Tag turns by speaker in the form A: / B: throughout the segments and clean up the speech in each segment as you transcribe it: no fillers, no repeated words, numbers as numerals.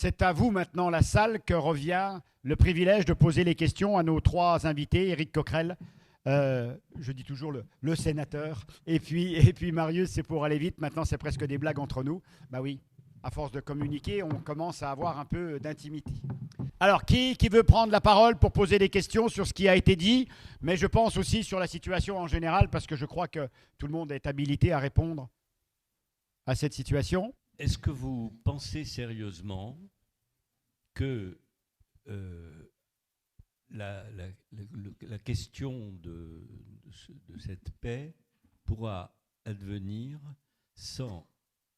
A: C'est à vous maintenant, la salle, que revient le privilège de poser les questions à nos trois invités. Éric Coquerel, je dis toujours le sénateur. Et puis Marius, c'est pour aller vite. Maintenant, c'est presque des blagues entre nous. Bah oui, à force de communiquer, on commence à avoir un peu d'intimité. Alors, qui veut prendre la parole pour poser des questions sur ce qui a été dit, mais je pense aussi sur la situation en général, parce que je crois que tout le monde est habilité à répondre à cette situation.
B: Est-ce que vous pensez sérieusement que la question de cette paix pourra advenir sans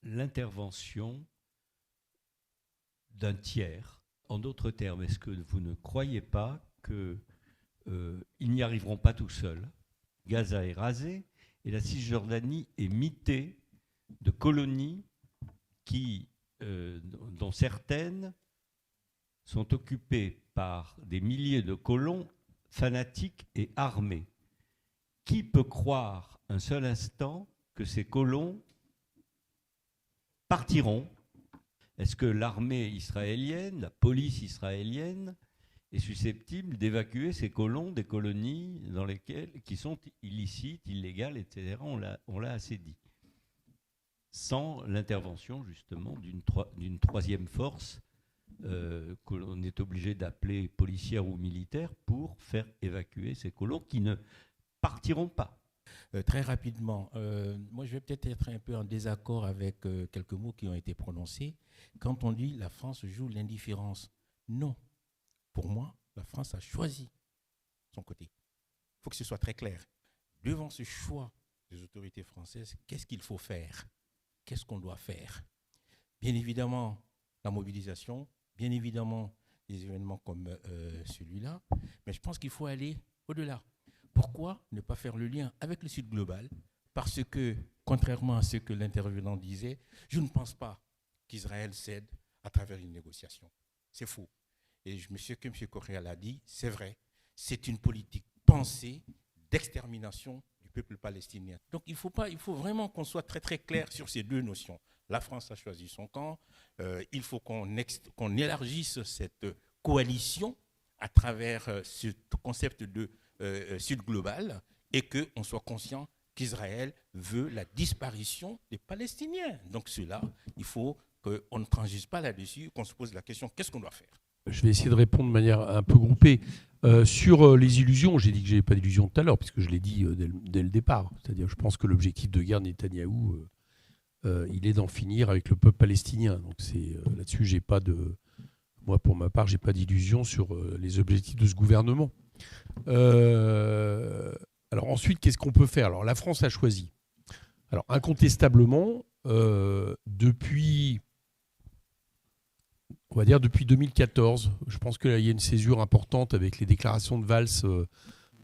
B: l'intervention d'un tiers? En d'autres termes, est-ce que vous ne croyez pas qu'ils n'y arriveront pas tout seuls? Gaza est rasé et la Cisjordanie est mitée de colonies dont certaines sont occupées par des milliers de colons fanatiques et armés. Qui peut croire un seul instant que ces colons partiront? Est-ce que l'armée israélienne, la police israélienne, est susceptible d'évacuer ces colons des colonies qui sont illicites, illégales, etc. On l'a assez dit. Sans l'intervention justement d'une troisième force que l'on est obligé d'appeler policière ou militaire pour faire évacuer ces colons qui ne partiront pas.
C: Très rapidement, moi je vais peut-être être un peu en désaccord avec quelques mots qui ont été prononcés. Quand on dit la France joue l'indifférence, non. Pour moi, la France a choisi son côté. Il faut que ce soit très clair. Devant ce choix des autorités françaises, qu'est-ce qu'il faut faire? Qu'est-ce qu'on doit faire? Bien évidemment, la mobilisation, bien évidemment, des événements comme celui-là, mais je pense qu'il faut aller au-delà. Pourquoi ne pas faire le lien avec le Sud global? Parce que, contrairement à ce que l'intervenant disait, je ne pense pas qu'Israël cède à travers une négociation. C'est faux. Et ce que M. Coquerel a dit, c'est vrai. C'est une politique pensée d'extermination du peuple palestinien. Donc il faut vraiment qu'on soit très très clair sur ces deux notions. La France a choisi son camp. Il faut qu'on élargisse cette coalition à travers ce concept de Sud global et qu'on soit conscient qu'Israël veut la disparition des Palestiniens. Donc cela, il faut qu'on ne transige pas là-dessus, qu'on se pose la question, qu'est-ce qu'on doit faire?
D: Je vais essayer de répondre de manière un peu groupée. Sur les illusions, j'ai dit que je n'avais pas d'illusions tout à l'heure, puisque je l'ai dit dès le départ. C'est-à-dire, je pense que l'objectif de guerre de Netanyahou, il est d'en finir avec le peuple palestinien. Donc là-dessus, moi, pour ma part, je n'ai pas d'illusions sur les objectifs de ce gouvernement. Alors ensuite, qu'est-ce qu'on peut faire? Alors la France a choisi. Alors incontestablement, depuis 2014, je pense qu'il y a une césure importante avec les déclarations de Valls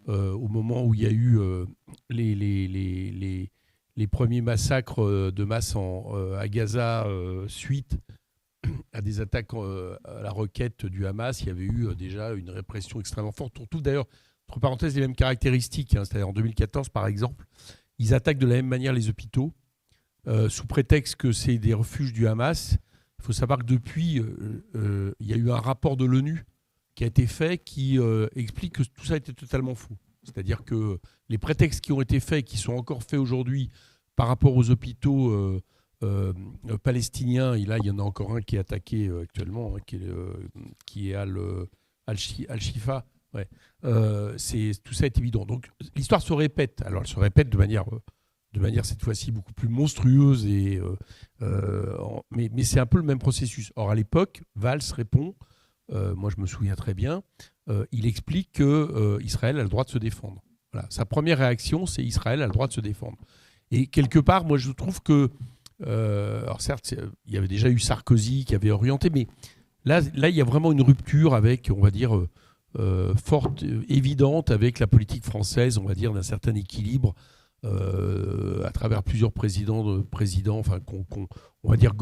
D: au moment où il y a eu les premiers massacres de masse à Gaza suite à des attaques à la roquette du Hamas. Il y avait eu déjà une répression extrêmement forte. On trouve d'ailleurs, entre parenthèses, les mêmes caractéristiques. C'est-à-dire en 2014, par exemple, ils attaquent de la même manière les hôpitaux, sous prétexte que c'est des refuges du Hamas. Il faut savoir que depuis, il y a eu un rapport de l'ONU qui a été fait qui explique que tout ça était totalement faux. C'est-à-dire que les prétextes qui ont été faits, qui sont encore faits aujourd'hui par rapport aux hôpitaux palestiniens, et là il y en a encore un qui est attaqué actuellement, qui est Al-Shifa. Ouais. Tout ça est évident. Donc l'histoire se répète. Alors elle se répète de manière cette fois-ci beaucoup plus monstrueuse, mais c'est un peu le même processus. Or, à l'époque, Valls répond, moi je me souviens très bien, il explique qu'Israël a le droit de se défendre. Voilà. Sa première réaction, c'est Israël a le droit de se défendre. Et quelque part, moi je trouve que, alors certes, il y avait déjà eu Sarkozy qui avait orienté, mais là il y a vraiment une rupture avec, on va dire, forte, évidente avec la politique française, on va dire, d'un certain équilibre, à travers plusieurs présidents, enfin, on va dire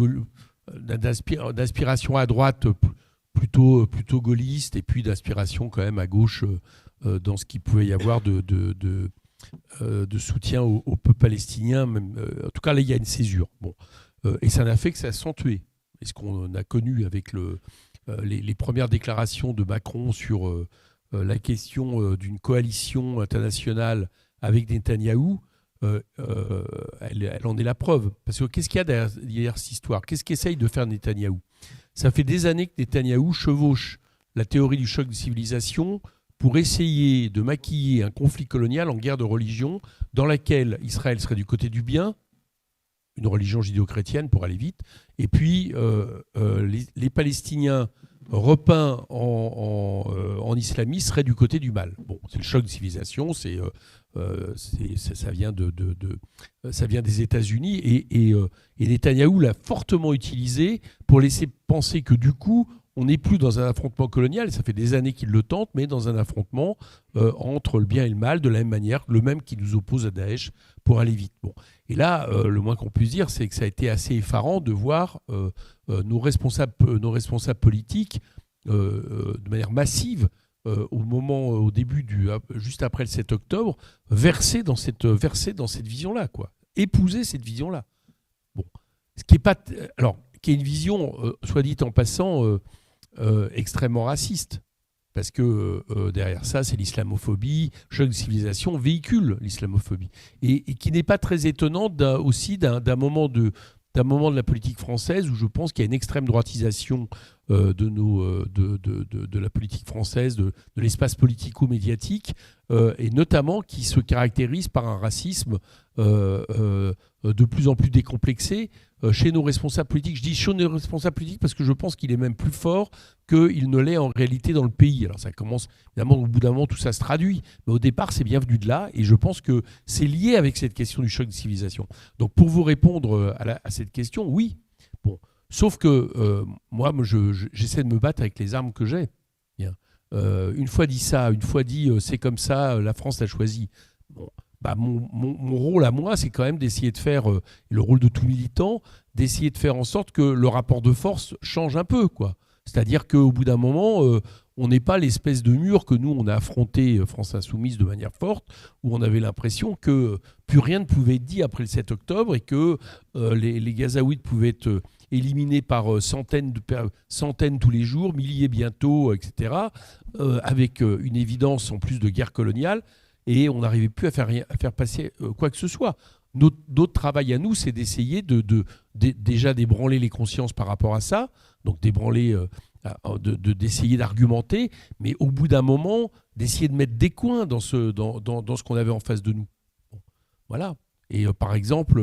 D: d'inspiration à droite plutôt gaulliste, et puis d'inspiration quand même à gauche dans ce qu'il pouvait y avoir de soutien au peuple palestinien. Même, en tout cas, là, il y a une césure. Bon. Et ça n'a fait que s'accentuer. et ce qu'on a connu avec les premières déclarations de Macron sur la question d'une coalition internationale avec Netanyahou, elle en est la preuve. Parce que qu'est-ce qu'il y a derrière cette histoire? Qu'est-ce qu'essaye de faire Netanyahou? Ça fait des années que Netanyahou chevauche la théorie du choc de civilisation pour essayer de maquiller un conflit colonial en guerre de religion dans laquelle Israël serait du côté du bien, une religion judéo-chrétienne pour aller vite, et puis les Palestiniens repeints en islamistes seraient du côté du mal. Bon, c'est le choc de civilisation, ça vient ça vient des États-Unis et Netanyahou l'a fortement utilisé pour laisser penser que du coup, on n'est plus dans un affrontement colonial, ça fait des années qu'il le tente, mais dans un affrontement entre le bien et le mal, de la même manière, le même qui nous oppose à Daesh pour aller vite. Bon. Et là, le moins qu'on puisse dire, c'est que ça a été assez effarant de voir nos responsables politiques de manière massive, au début juste après le 7 octobre, verser dans cette vision-là, quoi. Épouser cette vision-là. Bon. Ce qui est pas... Alors, qui est une vision, soit dit en passant, extrêmement raciste. Parce que derrière ça, c'est l'islamophobie. Choc de civilisation véhicule l'islamophobie. Et qui n'est pas très étonnante aussi d'un moment de la politique française où je pense qu'il y a une extrême droitisation de la politique française, de l'espace politico-médiatique, et notamment qui se caractérise par un racisme de plus en plus décomplexé chez nos responsables politiques. Je dis chez nos responsables politiques parce que je pense qu'il est même plus fort qu'il ne l'est en réalité dans le pays. Alors ça commence, évidemment, au bout d'un moment, tout ça se traduit. Mais au départ, c'est bien venu de là. Et je pense que c'est lié avec cette question du choc de civilisation. Donc pour vous répondre à cette question, oui. Bon. Sauf que moi, j'essaie de me battre avec les armes que j'ai. Une fois dit ça, une fois dit c'est comme ça, la France l'a choisi. Bon. Mon rôle à moi, c'est quand même d'essayer de faire, le rôle de tout militant, d'essayer de faire en sorte que le rapport de force change un peu, quoi. C'est-à-dire qu'au bout d'un moment, on n'est pas l'espèce de mur que nous, on a affronté, France Insoumise, de manière forte, où on avait l'impression que plus rien ne pouvait être dit après le 7 octobre et que les Gazaouites pouvaient être éliminés par centaines tous les jours, milliers bientôt, etc., avec une évidence en plus de guerre coloniale. Et on n'arrivait plus à faire passer quoi que ce soit. Notre travail à nous, c'est d'essayer déjà d'ébranler les consciences par rapport à ça, donc d'essayer d'argumenter, mais au bout d'un moment, d'essayer de mettre des coins dans ce qu'on avait en face de nous. Bon, voilà. Et par exemple,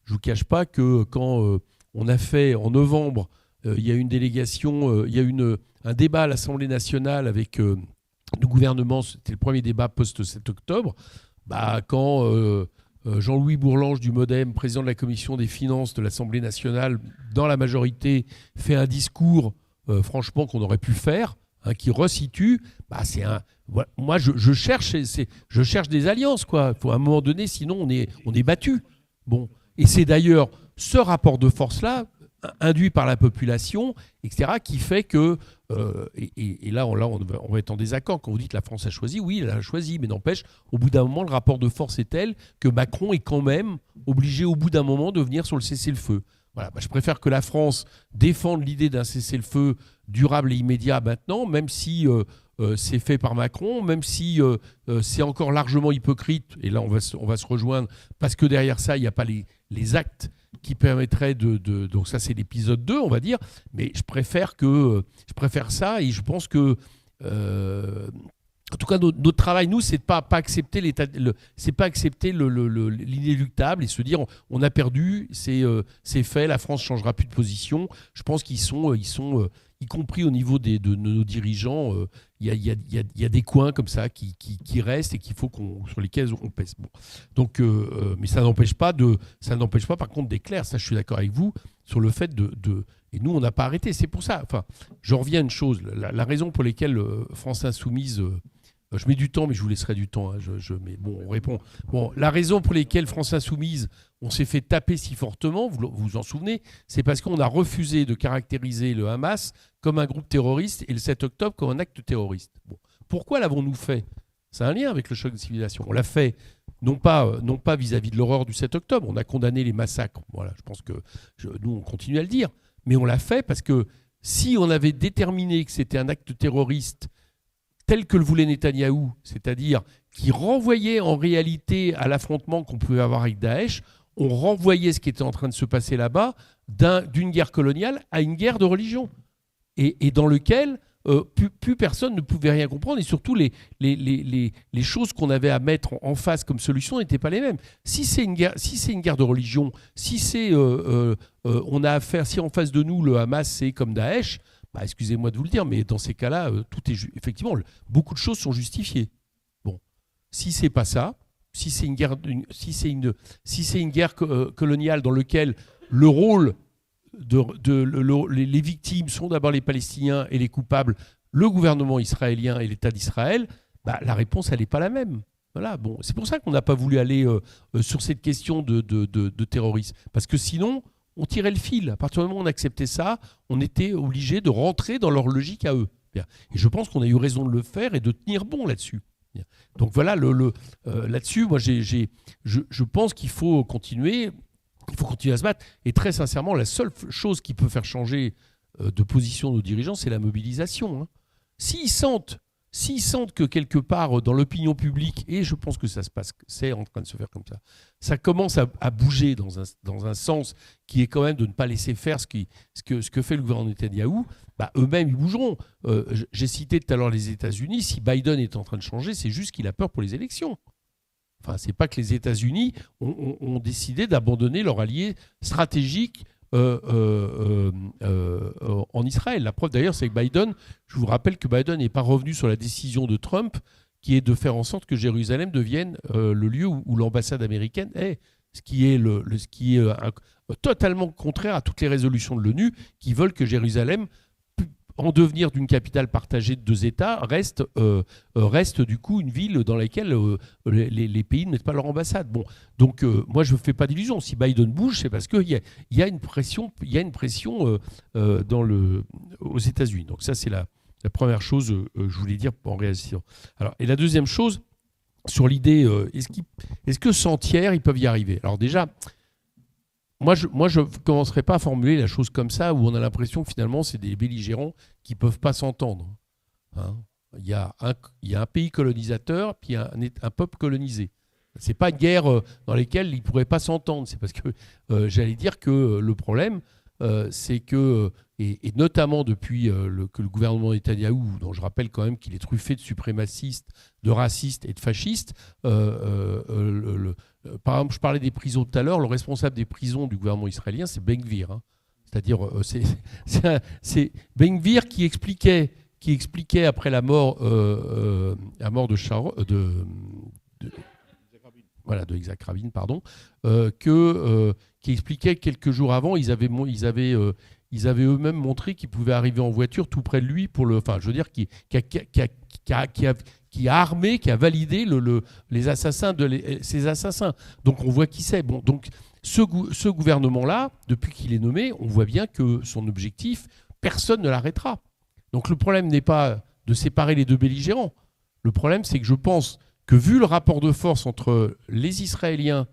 D: je ne vous cache pas que quand on a fait en novembre, il y a une délégation, il y a un débat à l'Assemblée nationale avec... le gouvernement, c'était le premier débat post-7 octobre, quand Jean-Louis Bourlange du MoDem, président de la commission des finances de l'Assemblée nationale, dans la majorité, fait un discours, franchement, qu'on aurait pu faire, qui resitue, moi, je cherche des alliances, quoi. Il faut à un moment donné, sinon on est battu. Bon. Et c'est d'ailleurs ce rapport de force-là, induit par la population, etc., qui fait que, et là, on va être en désaccord, quand vous dites que la France a choisi, oui, elle a choisi, mais n'empêche, au bout d'un moment, le rapport de force est tel que Macron est quand même obligé, au bout d'un moment, de venir sur le cessez-le-feu. Voilà, je préfère que la France défende l'idée d'un cessez-le-feu durable et immédiat maintenant, même si c'est fait par Macron, même si c'est encore largement hypocrite, et là on va se rejoindre, parce que derrière ça, il n'y a pas les actes qui permettraient donc ça c'est l'épisode 2, on va dire, mais je préfère ça, et je pense que en tout cas notre travail, nous, c'est de pas accepter l'inéluctable et se dire on a perdu, c'est fait, la France changera plus de position. Je pense qu'ils sont y compris au niveau de nos dirigeants, il y a des coins comme ça qui restent et sur lesquels on pèse. Bon. Donc, mais ça n'empêche pas par contre d'éclairer. Ça, je suis d'accord avec vous sur le fait et nous, on n'a pas arrêté. C'est pour ça. Enfin, je reviens à une chose. La raison pour laquelle France Insoumise, je mets du temps, mais je vous laisserai du temps. Mais bon, on répond. Bon, la raison pour laquelle France Insoumise, on s'est fait taper si fortement, vous vous en souvenez, c'est parce qu'on a refusé de caractériser le Hamas comme un groupe terroriste et le 7 octobre comme un acte terroriste. Bon. Pourquoi l'avons-nous fait ? C'est un lien avec le choc de civilisation. On l'a fait non pas vis-à-vis de l'horreur du 7 octobre, on a condamné les massacres. Voilà, je pense que nous, on continue à le dire. Mais on l'a fait parce que si on avait déterminé que c'était un acte terroriste tel que le voulait Netanyahou, c'est-à-dire qui renvoyait en réalité à l'affrontement qu'on pouvait avoir avec Daesh, on renvoyait ce qui était en train de se passer là-bas d'une guerre coloniale à une guerre de religion. Et dans lequel plus personne ne pouvait rien comprendre, et surtout les choses qu'on avait à mettre en face comme solution n'étaient pas les mêmes. Si c'est une guerre de religion, si on a affaire, si en face de nous le Hamas c'est comme Daesh, bah, excusez-moi de vous le dire, mais dans ces cas-là, effectivement, beaucoup de choses sont justifiées. Bon, si c'est pas ça, si c'est une guerre coloniale dans laquelle le rôle les victimes sont d'abord les Palestiniens et les coupables, le gouvernement israélien et l'État d'Israël, bah, la réponse, elle n'est pas la même. Voilà, bon, c'est pour ça qu'on n'a pas voulu aller sur cette question de terrorisme. Parce que sinon, on tirait le fil. À partir du moment où on acceptait ça, on était obligé de rentrer dans leur logique à eux. Et je pense qu'on a eu raison de le faire et de tenir bon là-dessus. Donc voilà, là-dessus, moi, je pense qu'il faut continuer. Il faut continuer à se battre. Et très sincèrement, la seule chose qui peut faire changer de position nos dirigeants, c'est la mobilisation. Hein. S'ils sentent que quelque part dans l'opinion publique, et je pense que ça se passe, c'est en train de se faire comme ça commence à bouger dans un sens qui est quand même de ne pas laisser faire ce que fait le gouvernement Netanyahou, bah, eux-mêmes ils bougeront. J'ai cité tout à l'heure les États-Unis. Si Biden est en train de changer, c'est juste qu'il a peur pour les élections. Enfin, c'est pas que les États-Unis ont décidé d'abandonner leur allié stratégique en Israël. La preuve d'ailleurs, c'est que Biden, je vous rappelle que Biden n'est pas revenu sur la décision de Trump qui est de faire en sorte que Jérusalem devienne le lieu où l'ambassade américaine est, ce qui est totalement contraire à toutes les résolutions de l'ONU qui veulent que Jérusalem, en devenir d'une capitale partagée de deux États, reste du coup une ville dans laquelle les pays ne mettent pas leur ambassade. Bon, donc moi je ne fais pas d'illusion. Si Biden bouge, c'est parce qu'il y a une pression, aux États-Unis. Donc ça c'est la première chose que je voulais dire en réaction. Alors, et la deuxième chose, sur l'idée, est-ce que sans tiers, ils peuvent y arriver? Alors déjà, moi, je ne commencerai pas à formuler la chose comme ça, où on a l'impression que finalement, c'est des belligérants qui ne peuvent pas s'entendre. Hein, il y a un pays colonisateur, puis un peuple colonisé. Ce n'est pas une guerre dans laquelle ils ne pourraient pas s'entendre. C'est parce que j'allais dire que le problème, c'est que, et notamment depuis que le gouvernement Netanyahou, dont je rappelle quand même qu'il est truffé de suprémacistes, de racistes et de fascistes, par exemple, je parlais des prisons tout à l'heure, le responsable des prisons du gouvernement israélien, c'est Ben Gvir. Hein. C'est-à-dire, c'est Ben Gvir qui expliquait après la mort de Sharon, de Yitzhak Rabin, pardon, qui expliquait que quelques jours avant, ils avaient eux-mêmes montré qu'ils pouvaient arriver en voiture tout près de lui qui a armé, qui a validé les assassins ces assassins. Donc on voit qui c'est. Bon, donc ce gouvernement-là, depuis qu'il est nommé, on voit bien que son objectif, personne ne l'arrêtera. Donc le problème n'est pas de séparer les deux belligérants. Le problème, c'est que je pense que vu le rapport de force entre les Israéliens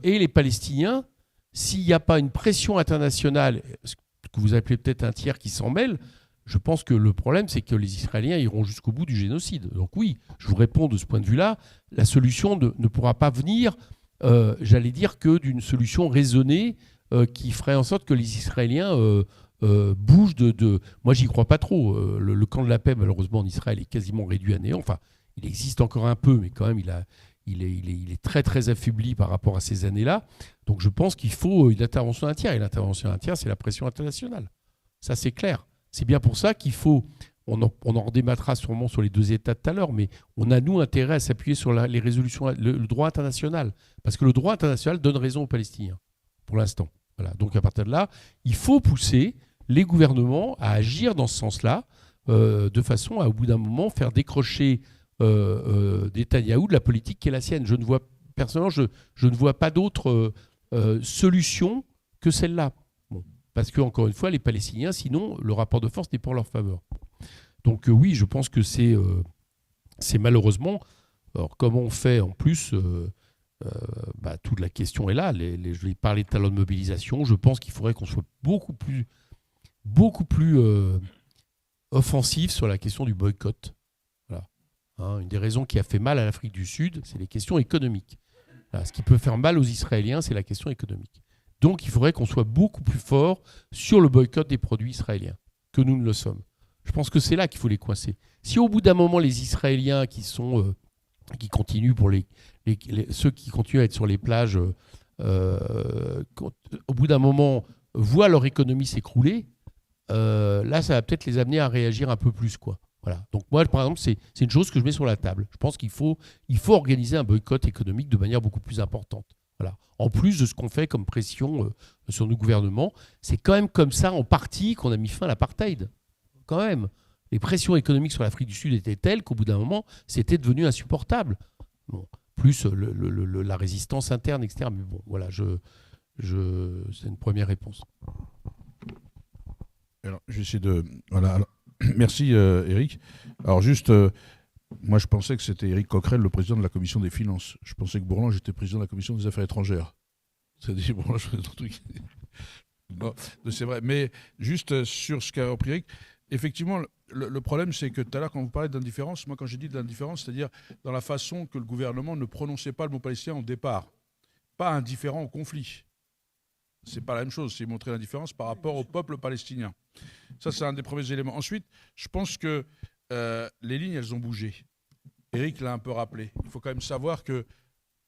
D: et les Palestiniens, s'il n'y a pas une pression internationale, ce que vous appelez peut-être un tiers qui s'en mêle, je pense que le problème, c'est que les Israéliens iront jusqu'au bout du génocide. Donc oui, je vous réponds de ce point de vue-là, la solution ne pourra pas venir, j'allais dire, que d'une solution raisonnée qui ferait en sorte que les Israéliens bougent de... Moi, j'y crois pas trop. Le camp de la paix, malheureusement, en Israël est quasiment réduit à néant. Enfin, il existe encore un peu, mais quand même, il est très, très affaibli par rapport à ces années-là. Donc je pense qu'il faut une intervention d'un tiers. Et l'intervention d'un tiers, c'est la pression internationale. Ça, c'est clair. C'est bien pour ça qu'il faut, on en redébattra sûrement sur les deux États tout à l'heure, mais on a, nous, intérêt à s'appuyer sur les résolutions, le droit international. Parce que le droit international donne raison aux Palestiniens, pour l'instant. Voilà. Donc à partir de là, il faut pousser les gouvernements à agir dans ce sens-là, de façon à, au bout d'un moment, faire décrocher Netanyahou de la politique qui est la sienne. Personnellement, je ne vois pas d'autre solution que celle-là. Bon. Parce que, encore une fois, les Palestiniens, sinon, le rapport de force n'est pas en leur faveur. Donc oui, je pense que c'est malheureusement... Alors comment on fait en plus toute la question est là. Je vais parler de talents de mobilisation. Je pense qu'il faudrait qu'on soit beaucoup plus offensif sur la question du boycott. Voilà. Une des raisons qui a fait mal à l'Afrique du Sud, c'est les questions économiques. Voilà. Ce qui peut faire mal aux Israéliens, c'est la question économique. Donc, il faudrait qu'on soit beaucoup plus fort sur le boycott des produits israéliens que nous ne le sommes. Je pense que c'est là qu'il faut les coincer. Si au bout d'un moment, les Israéliens qui continuent ceux qui continuent à être sur les plages, au bout d'un moment, voient leur économie s'écrouler, là, ça va peut-être les amener à réagir un peu plus, quoi. Voilà. Donc moi, par exemple, c'est une chose que je mets sur la table. Je pense qu'il faut organiser un boycott économique de manière beaucoup plus importante. Voilà. En plus de ce qu'on fait comme pression sur nos gouvernements, c'est quand même comme ça, en partie, qu'on a mis fin à l'apartheid. Quand même. Les pressions économiques sur l'Afrique du Sud étaient telles qu'au bout d'un moment, c'était devenu insupportable. Bon. Plus la résistance interne, etc. Mais bon, voilà, c'est une première réponse.
E: Alors, je vais essayer de... Voilà. Alors, merci, Éric. Alors, juste... moi, je pensais que c'était Éric Coquerel, le président de la Commission des Finances. Je pensais que Bourlange était président de la Commission des Affaires étrangères. C'est-à-dire, Bourlange, c'est un truc... Non, c'est vrai. Mais juste sur ce qu'a repris Éric, effectivement, le problème, c'est que tout à l'heure, quand vous parlez d'indifférence, moi, quand j'ai dit de l'indifférence, c'est-à-dire dans la façon que le gouvernement ne prononçait pas le mot palestinien au départ. Pas indifférent au conflit. C'est pas la même chose. C'est montrer l'indifférence par rapport au peuple palestinien. Ça, c'est un des premiers éléments. Ensuite, je pense que les lignes, elles ont bougé. Éric l'a un peu rappelé. Il faut quand même savoir que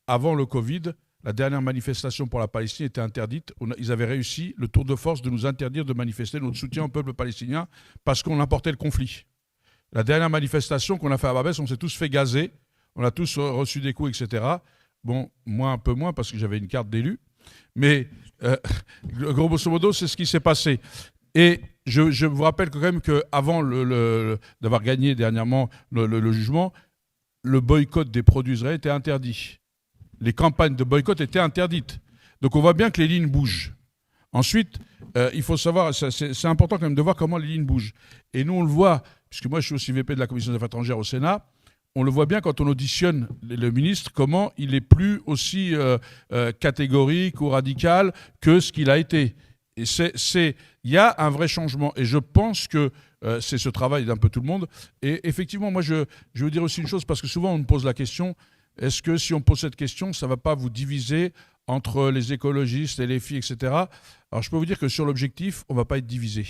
E: avant le Covid, la dernière manifestation pour la Palestine était interdite. Ils avaient réussi, le tour de force, de nous interdire de manifester notre soutien au peuple palestinien parce qu'on importait le conflit. La dernière manifestation qu'on a fait à Barbès, on s'est tous fait gazer. On a tous reçu des coups, etc. Bon, moi un peu moins parce que j'avais une carte d'élu. Mais grosso modo, c'est ce qui s'est passé. Et je vous rappelle quand même qu'avant d'avoir gagné dernièrement le jugement, le boycott des produits israéliens était interdit. Les campagnes de boycott étaient interdites. Donc on voit bien que les lignes bougent. Ensuite, il faut savoir, c'est important quand même de voir comment les lignes bougent. Et nous, on le voit, puisque moi je suis aussi VP de la Commission des Affaires étrangères au Sénat, on le voit bien quand on auditionne le ministre, comment il est plus aussi catégorique ou radical que ce qu'il a été. Et il y a un vrai changement. Et je pense que c'est ce travail d'un peu tout le monde. Et effectivement, moi, je veux dire aussi une chose, parce que souvent, on me pose la question, est-ce que si on pose cette question, ça ne va pas vous diviser entre les écologistes et les filles, etc. Alors, je peux vous dire que sur l'objectif, on ne va pas être divisé.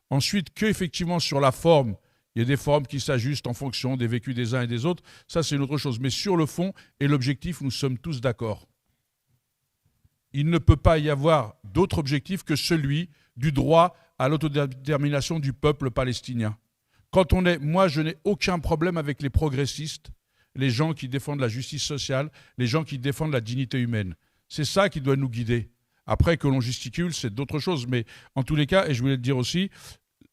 E: Ensuite, qu'effectivement, sur la forme, il y a des formes qui s'ajustent en fonction des vécus des uns et des autres, ça, c'est une autre chose. Mais sur le fond et l'objectif, nous sommes tous d'accord. Il ne peut pas y avoir d'autre objectif que celui du droit à l'autodétermination du peuple palestinien. Moi, je n'ai aucun problème avec les progressistes, les gens qui défendent la justice sociale, les gens qui défendent la dignité humaine. C'est ça qui doit nous guider. Après, que l'on gesticule, c'est d'autres choses. Mais en tous les cas, et je voulais le dire aussi,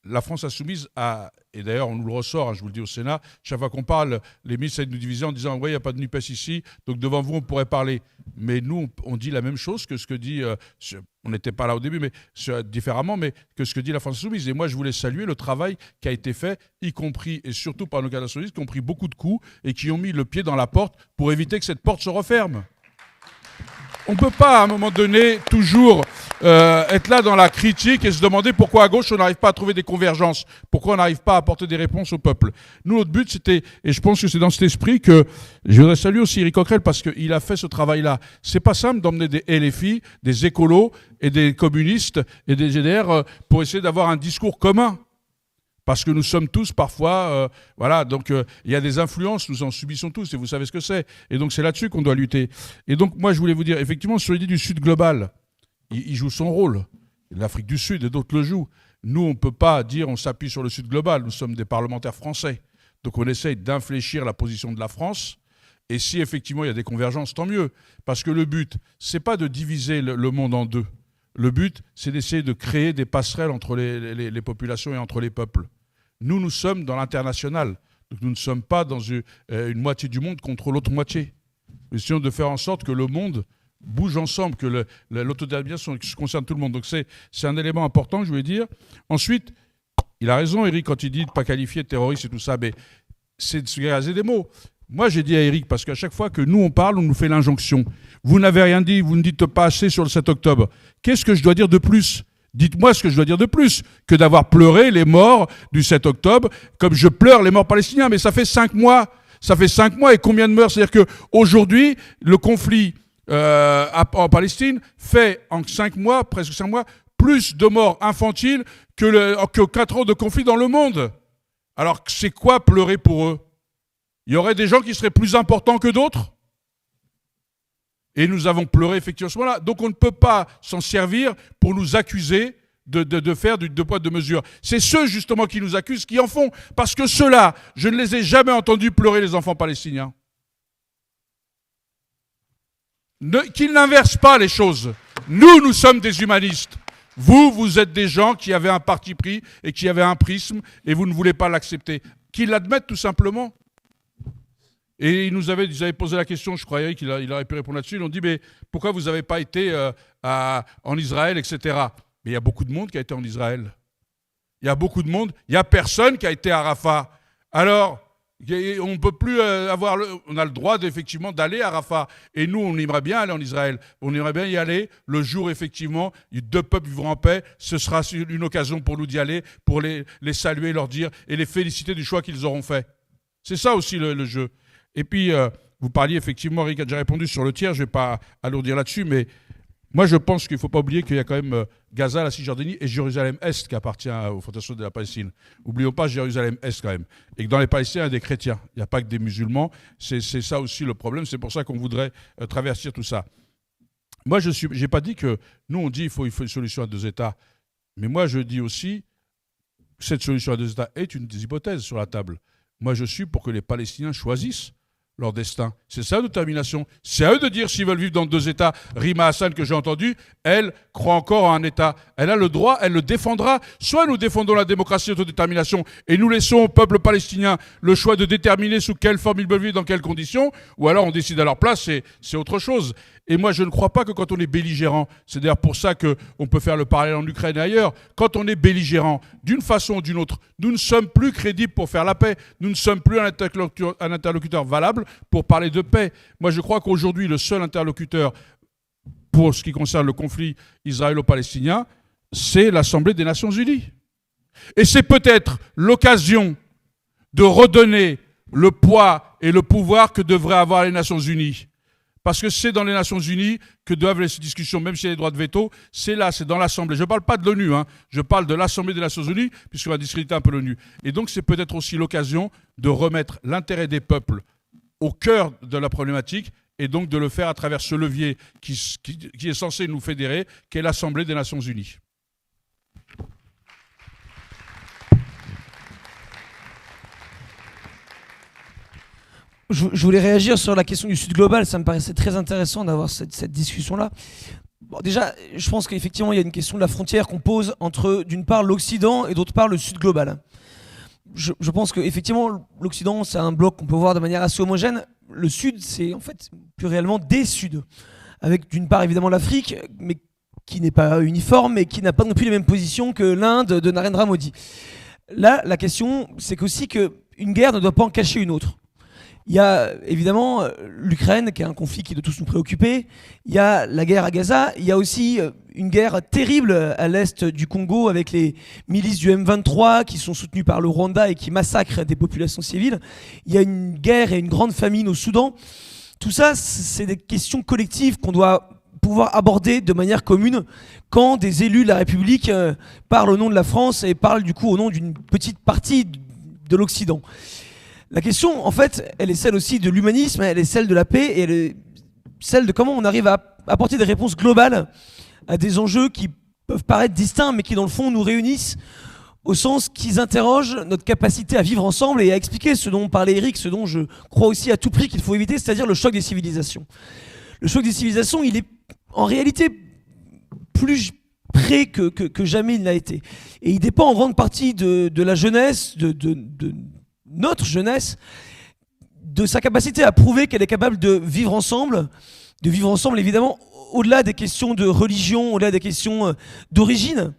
E: la France insoumise a, et d'ailleurs on nous le ressort, je vous le dis au Sénat, chaque fois qu'on parle, les ministres essaient de nous diviser en disant « oui, il n'y a pas de NUPES ici, donc devant vous on pourrait parler ». Mais nous, on dit la même chose que ce que dit, on n'était pas là au début, mais différemment, mais que ce que dit la France insoumise. Et moi, je voulais saluer le travail qui a été fait, y compris et surtout par nos cadres nationalistes qui ont pris beaucoup de coups et qui ont mis le pied dans la porte pour éviter que cette porte se referme. On ne peut pas, à un moment donné, toujours être là dans la critique et se demander pourquoi à gauche on n'arrive pas à trouver des convergences, pourquoi on n'arrive pas à apporter des réponses au peuple. Nous, notre but, c'était, et je pense que c'est dans cet esprit que je voudrais saluer aussi Éric Coquerel parce qu'il a fait ce travail-là. C'est pas simple d'emmener des LFI, des écolos et des communistes et des GDR pour essayer d'avoir un discours commun. Parce que nous sommes tous parfois, voilà, donc il y a des influences, nous en subissons tous, et vous savez ce que c'est. Et donc c'est là-dessus qu'on doit lutter. Et donc moi je voulais vous dire, effectivement, sur l'idée du Sud global, il joue son rôle. L'Afrique du Sud et d'autres le jouent. Nous, on ne peut pas dire on s'appuie sur le Sud global, nous sommes des parlementaires français. Donc on essaye d'infléchir la position de la France. Et si effectivement il y a des convergences, tant mieux. Parce que le but, c'est pas de diviser le monde en deux. Le but, c'est d'essayer de créer des passerelles entre les populations et entre les peuples. Nous sommes dans l'international. Donc nous ne sommes pas dans une moitié du monde contre l'autre moitié. Nous essayons de faire en sorte que le monde bouge ensemble, que l'autodétermination concerne tout le monde. Donc c'est un élément important, je voulais dire. Ensuite, il a raison, Éric, quand il dit de ne pas qualifier de terroriste et tout ça, mais c'est de se gazer des mots. Moi, j'ai dit à Éric, parce qu'à chaque fois que nous, on parle, on nous fait l'injonction. Vous n'avez rien dit, vous ne dites pas assez sur le 7 octobre. Qu'est-ce que je dois dire de plus ? Dites-moi ce que je dois dire de plus que d'avoir pleuré les morts du 7 octobre, comme je pleure les morts palestiniens. Mais ça fait 5 mois. Ça fait 5 mois et combien de morts ? C'est-à-dire qu'aujourd'hui, le conflit en Palestine fait en 5 mois, presque 5 mois, plus de morts infantiles que 4 ans de conflit dans le monde. Alors, c'est quoi pleurer pour eux ? Il y aurait des gens qui seraient plus importants que d'autres ? Et nous avons pleuré effectivement à ce moment-là. Donc on ne peut pas s'en servir pour nous accuser de faire du deux poids, deux mesures. C'est ceux justement qui nous accusent qui en font. Parce que ceux-là, je ne les ai jamais entendus pleurer les enfants palestiniens. Qu'ils n'inversent pas les choses. Nous sommes des humanistes. Vous êtes des gens qui avaient un parti pris et qui avaient un prisme et vous ne voulez pas l'accepter. Qu'ils l'admettent tout simplement. Et ils avaient posé la question, je crois Eric, il aurait pu répondre là-dessus, ils ont dit mais pourquoi vous n'avez pas été en Israël, etc. Mais il y a beaucoup de monde qui a été en Israël. Il y a beaucoup de monde, il n'y a personne qui a été à Rafah. Alors, on ne peut plus on a le droit effectivement d'aller à Rafah. Et nous, on aimerait bien aller en Israël. On aimerait bien y aller le jour, effectivement, deux peuples vivront en paix. Ce sera une occasion pour nous d'y aller, pour les saluer, leur dire et les féliciter du choix qu'ils auront fait. C'est ça aussi le jeu. Et puis, vous parliez effectivement, Eric a déjà répondu sur le tiers, je ne vais pas alourdir là-dessus, mais moi je pense qu'il ne faut pas oublier qu'il y a quand même Gaza, la Cisjordanie et Jérusalem-Est qui appartient aux fondations de la Palestine. N'oublions pas Jérusalem-Est quand même. Et que dans les Palestiniens, il y a des chrétiens, il n'y a pas que des musulmans. C'est ça aussi le problème, c'est pour ça qu'on voudrait traverser tout ça. Moi, je n'ai pas dit que nous on dit qu'il faut une solution à 2 États, mais moi je dis aussi que cette solution à 2 États est une des hypothèses sur la table. Moi je suis pour que les Palestiniens choisissent leur destin. C'est ça, détermination. C'est à eux de dire s'ils veulent vivre dans 2 États. Rima Hassan, que j'ai entendu, elle croit encore en un État. Elle a le droit, elle le défendra. Soit nous défendons la démocratie et l'autodétermination et nous laissons au peuple palestinien le choix de déterminer sous quelle forme ils veulent vivre, dans quelles conditions, ou alors on décide à leur place, c'est autre chose. Et moi, je ne crois pas que quand on est belligérant, c'est d'ailleurs pour ça qu'on peut faire le parallèle en Ukraine et ailleurs, quand on est belligérant, d'une façon ou d'une autre, nous ne sommes plus crédibles pour faire la paix. Nous ne sommes plus un interlocuteur valable pour parler de paix. Moi, je crois qu'aujourd'hui, le seul interlocuteur pour ce qui concerne le conflit israélo-palestinien, c'est l'Assemblée des Nations Unies. Et c'est peut-être l'occasion de redonner le poids et le pouvoir que devraient avoir les Nations Unies. Parce que c'est dans les Nations Unies que doivent les discussions, même s'il y a des droits de veto, c'est là, c'est dans l'Assemblée. Je ne parle pas de l'ONU, je parle de l'Assemblée des Nations Unies, puisqu'on va discréditer un peu l'ONU. Et donc c'est peut-être aussi l'occasion de remettre l'intérêt des peuples au cœur de la problématique, et donc de le faire à travers ce levier qui est censé nous fédérer, qui est l'Assemblée des Nations Unies.
F: Je voulais réagir sur la question du Sud global. Ça me paraissait très intéressant d'avoir cette discussion-là. Bon, déjà, je pense qu'effectivement, il y a une question de la frontière qu'on pose entre, d'une part, l'Occident et d'autre part, le Sud global. Je pense qu'effectivement, l'Occident, c'est un bloc qu'on peut voir de manière assez homogène. Le Sud, c'est en fait plus réellement des Suds. Avec d'une part, évidemment, l'Afrique, mais qui n'est pas uniforme et qui n'a pas non plus les mêmes positions que l'Inde de Narendra Modi. Là, la question, c'est qu'aussi qu'une guerre ne doit pas en cacher une autre. Il y a évidemment l'Ukraine, qui est un conflit qui doit tous nous préoccuper. Il y a la guerre à Gaza. Il y a aussi une guerre terrible à l'est du Congo avec les milices du M23 qui sont soutenues par le Rwanda et qui massacrent des populations civiles. Il y a une guerre et une grande famine au Soudan. Tout ça, c'est des questions collectives qu'on doit pouvoir aborder de manière commune quand des élus de la République parlent au nom de la France et parlent du coup au nom d'une petite partie de l'Occident. La question, en fait, elle est celle aussi de l'humanisme, elle est celle de la paix et elle est celle de comment on arrive à apporter des réponses globales à des enjeux qui peuvent paraître distincts mais qui dans le fond nous réunissent au sens qu'ils interrogent notre capacité à vivre ensemble et à expliquer ce dont parlait Eric, ce dont je crois aussi à tout prix qu'il faut éviter, c'est-à-dire le choc des civilisations. Le choc des civilisations, il est en réalité plus près que jamais il l'a été. Et il dépend en grande partie de la jeunesse, de notre jeunesse, de sa capacité à prouver qu'elle est capable de vivre ensemble évidemment au-delà des questions de religion, au-delà des questions d'origine.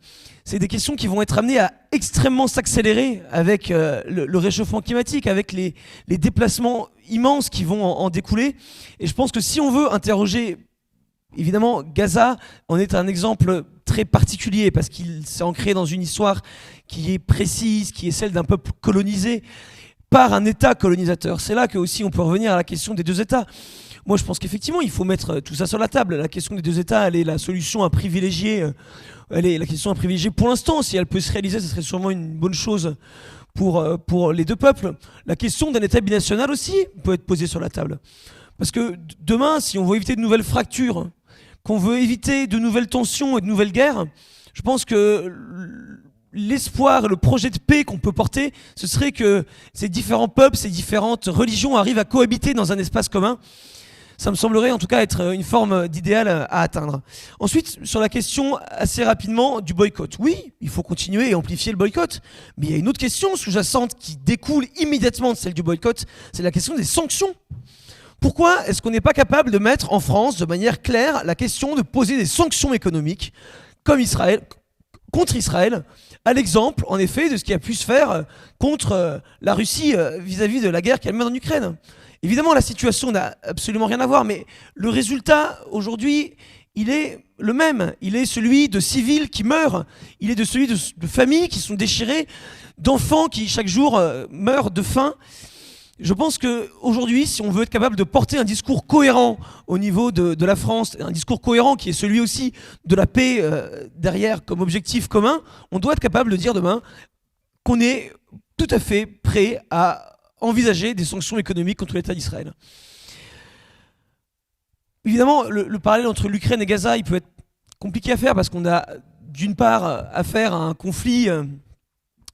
F: c'est des questions qui vont être amenées à extrêmement s'accélérer avec le réchauffement climatique, avec les déplacements immenses qui vont en découler. Et je pense que si on veut interroger, évidemment, Gaza en est un exemple très particulier parce qu'il s'est ancré dans une histoire qui est précise, qui est celle d'un peuple colonisé par un État colonisateur. C'est là que aussi on peut revenir à la question des deux États. Moi, je pense qu'effectivement, il faut mettre tout ça sur la table. La question des deux États, elle est la solution à privilégier. Elle est la question à privilégier pour l'instant. Si elle peut se réaliser, ce serait sûrement une bonne chose pour les deux peuples. La question d'un État binational aussi peut être posée sur la table. Parce que demain, si on veut éviter de nouvelles fractures, qu'on veut éviter de nouvelles tensions et de nouvelles guerres, je pense que l'espoir, le projet de paix qu'on peut porter, ce serait que ces différents peuples, ces différentes religions arrivent à cohabiter dans un espace commun. Ça me semblerait en tout cas être une forme d'idéal à atteindre. Ensuite, sur la question assez rapidement du boycott. Oui, il faut continuer et amplifier le boycott. Mais il y a une autre question sous-jacente qui découle immédiatement de celle du boycott, c'est la question des sanctions. Pourquoi est-ce qu'on n'est pas capable de mettre en France de manière claire la question de poser des sanctions économiques comme Israël, contre Israël, à l'exemple en effet de ce qui a pu se faire contre la Russie vis-à-vis de la guerre qu'elle mène en Ukraine. Évidemment, la situation n'a absolument rien à voir, mais le résultat, aujourd'hui, il est le même. Il est celui de civils qui meurent. Il est celui de familles qui sont déchirées, d'enfants qui, chaque jour, meurent de faim. Je pense qu'aujourd'hui, si on veut être capable de porter un discours cohérent au niveau de la France, un discours cohérent qui est celui aussi de la paix derrière comme objectif commun, on doit être capable de dire demain qu'on est tout à fait prêt à envisager des sanctions économiques contre l'État d'Israël. Évidemment, le parallèle entre l'Ukraine et Gaza, il peut être compliqué à faire parce qu'on a d'une part affaire à un conflit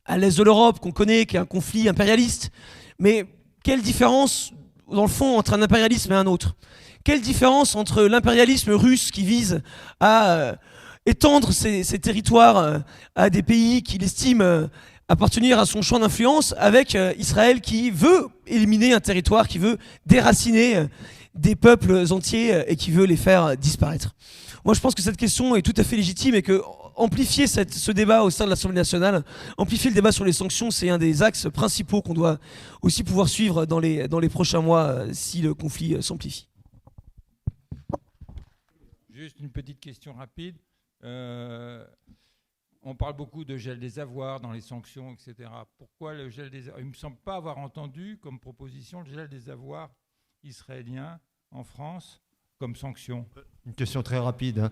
F: à l'est de l'Europe qu'on connaît, qui est un conflit impérialiste. Mais quelle différence, dans le fond, entre un impérialisme et un autre ? Quelle différence entre l'impérialisme russe qui vise à étendre ses territoires à des pays qu'il estime appartenir à son champ d'influence avec Israël qui veut éliminer un territoire, qui veut déraciner des peuples entiers et qui veut les faire disparaître. Moi, je pense que cette question est tout à fait légitime et que amplifier ce débat au sein de l'Assemblée nationale, amplifier le débat sur les sanctions, c'est un des axes principaux qu'on doit aussi pouvoir suivre dans les prochains mois si le conflit s'amplifie.
G: Juste une petite question rapide. On parle beaucoup de gel des avoirs dans les sanctions, etc. Pourquoi le gel des avoirs ? Il ne me semble pas avoir entendu comme proposition le gel des avoirs israéliens en France comme sanction.
H: Une question très rapide.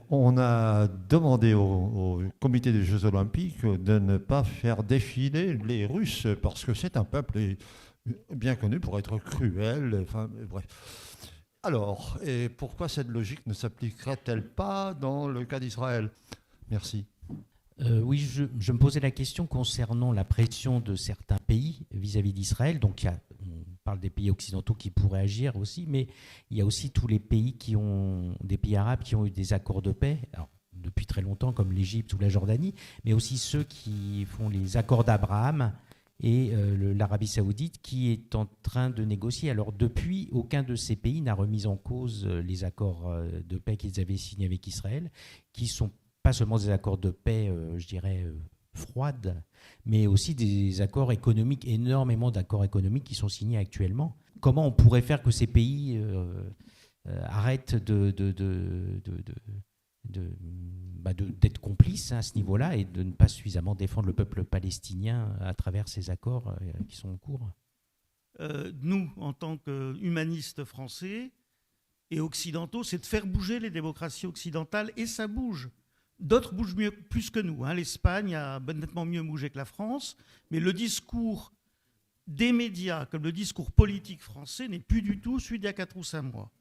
H: On a demandé au comité des Jeux Olympiques de ne pas faire défiler les Russes parce que c'est un peuple bien connu pour être cruel. Enfin, bref. Alors, et pourquoi cette logique ne s'appliquerait-elle pas dans le cas d'Israël ? Merci.
I: Oui, je me posais la question concernant la pression de certains pays vis-à-vis d'Israël. Donc, on parle des pays occidentaux qui pourraient agir aussi, mais il y a aussi tous les pays des pays arabes qui ont eu des accords de paix, alors, depuis très longtemps, comme l'Égypte ou la Jordanie, mais aussi ceux qui font les accords d'Abraham et l'Arabie Saoudite qui est en train de négocier. Alors, depuis, aucun de ces pays n'a remis en cause les accords de paix qu'ils avaient signés avec Israël, qui sont pas seulement des accords de paix, je dirais, froides, mais aussi des accords économiques, énormément d'accords économiques qui sont signés actuellement. Comment on pourrait faire que ces pays arrêtent d'être complices à ce niveau-là et de ne pas suffisamment défendre le peuple palestinien à travers ces accords qui sont en cours ?
J: Nous, en tant qu'humanistes français et occidentaux, c'est de faire bouger les démocraties occidentales, et ça bouge. D'autres bougent plus que nous. L'Espagne a nettement mieux bougé que la France, mais le discours des médias, comme le discours politique français, n'est plus du tout celui d'il y a 4 ou 5 mois.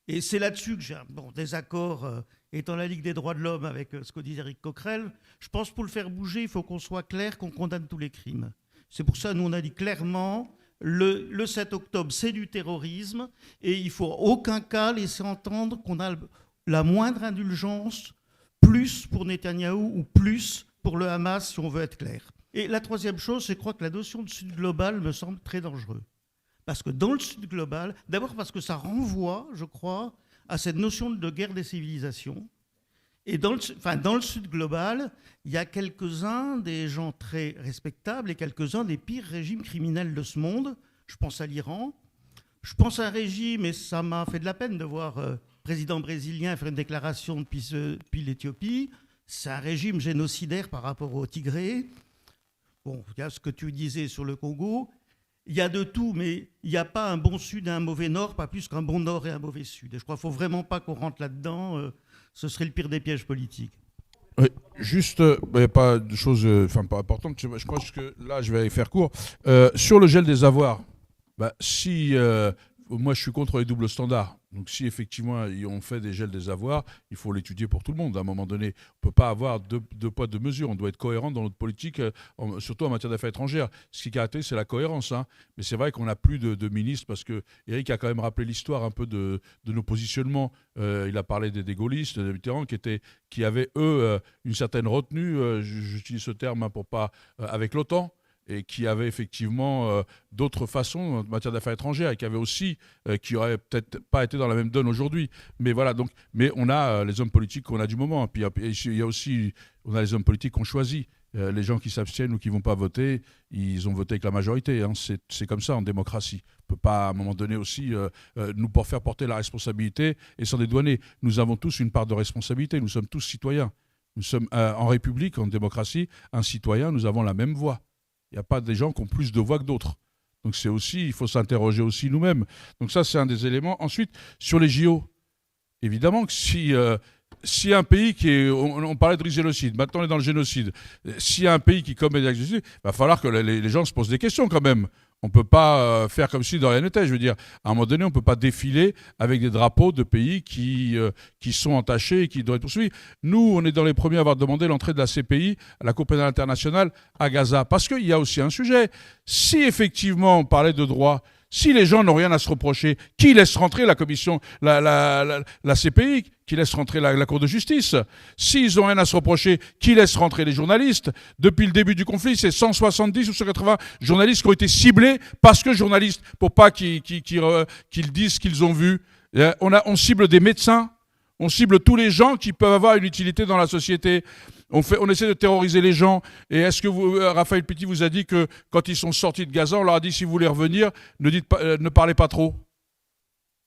J: Et c'est là-dessus que j'ai un désaccord, étant la Ligue des droits de l'homme, avec ce que dit Éric Coquerel. Je pense que pour le faire bouger, il faut qu'on soit clair, qu'on condamne tous les crimes. C'est pour ça que nous, on a dit clairement, le 7 octobre, c'est du terrorisme, et il ne faut en aucun cas laisser entendre qu'on a la moindre indulgence, plus pour Netanyahou ou plus pour le Hamas, si on veut être clair. Et la troisième chose, c'est que je crois que la notion de Sud global me semble très dangereux. Parce que dans le Sud global, d'abord parce que ça renvoie, je crois, à cette notion de guerre des civilisations. Et dans le Sud global, il y a quelques-uns des gens très respectables et quelques-uns des pires régimes criminels de ce monde. Je pense à l'Iran. Je pense à un régime, et ça m'a fait de la peine de voir le président brésilien faire une déclaration depuis l'Éthiopie. C'est un régime génocidaire par rapport au Tigré. Bon, il y a ce que tu disais sur le Congo. Il y a de tout, mais il n'y a pas un bon Sud et un mauvais Nord, pas plus qu'un bon Nord et un mauvais Sud. Et je crois qu'il ne faut vraiment pas qu'on rentre là-dedans. Ce serait le pire des pièges politiques.
E: Oui, juste, il n'y a pas de choses pas importantes. Je pense que là, je vais faire court. Sur le gel des avoirs, moi, je suis contre les doubles standards. Donc, si effectivement, on fait des gels des avoirs, il faut l'étudier pour tout le monde. À un moment donné, on ne peut pas avoir deux poids, deux mesures. On doit être cohérent dans notre politique, surtout en matière d'affaires étrangères. Ce qui caractérise, c'est la cohérence. Hein. Mais c'est vrai qu'on n'a plus de ministres parce que Éric a quand même rappelé l'histoire un peu de nos positionnements. Il a parlé des gaullistes, des Mitterrand, qui avaient, eux, une certaine retenue, j'utilise ce terme pour pas, avec l'OTAN, et qui avait effectivement d'autres façons en matière d'affaires étrangères et qui avait aussi, qui n'auraient peut-être pas été dans la même donne aujourd'hui. Mais voilà, donc, mais on a les hommes politiques qu'on a du moment. Puis il y a aussi, on a les hommes politiques qu'on choisit. Les gens qui s'abstiennent ou qui ne vont pas voter, ils ont voté avec la majorité. Hein. C'est comme ça en démocratie. On ne peut pas, à un moment donné aussi, nous faire porter la responsabilité et s'en dédouaner. Nous avons tous une part de responsabilité. Nous sommes tous citoyens. Nous sommes en République, en démocratie, un citoyen, nous avons la même voix. Il n'y a pas des gens qui ont plus de voix que d'autres. Donc c'est aussi, il faut s'interroger aussi nous-mêmes. Donc ça, c'est un des éléments. Ensuite, sur les JO, évidemment que si un pays qui est... On parlait de génocide, maintenant on est dans le génocide. S'il y a un pays qui commet des génocides, il va falloir que les gens se posent des questions quand même. On ne peut pas faire comme si de rien n'était. Je veux dire, à un moment donné, on ne peut pas défiler avec des drapeaux de pays qui sont entachés et qui doivent être poursuivis. Nous, on est dans les premiers à avoir demandé l'entrée de la CPI, à la Cour pénale internationale, à Gaza. Parce qu'il y a aussi un sujet. Si effectivement on parlait de droit, si les gens n'ont rien à se reprocher, qui laisse rentrer la commission, la CPI, qui laisse rentrer la Cour de justice? S'ils n'ont rien à se reprocher, qui laisse rentrer les journalistes? Depuis le début du conflit, c'est 170 ou 180 journalistes qui ont été ciblés parce que journalistes, pour pas qu'ils disent ce qu'ils ont vu. On cible des médecins, on cible tous les gens qui peuvent avoir une utilité dans la société. On essaie de terroriser les gens. Et est-ce que Raphaël Pitti vous a dit que quand ils sont sortis de Gaza, on leur a dit si vous voulez revenir, ne parlez pas trop?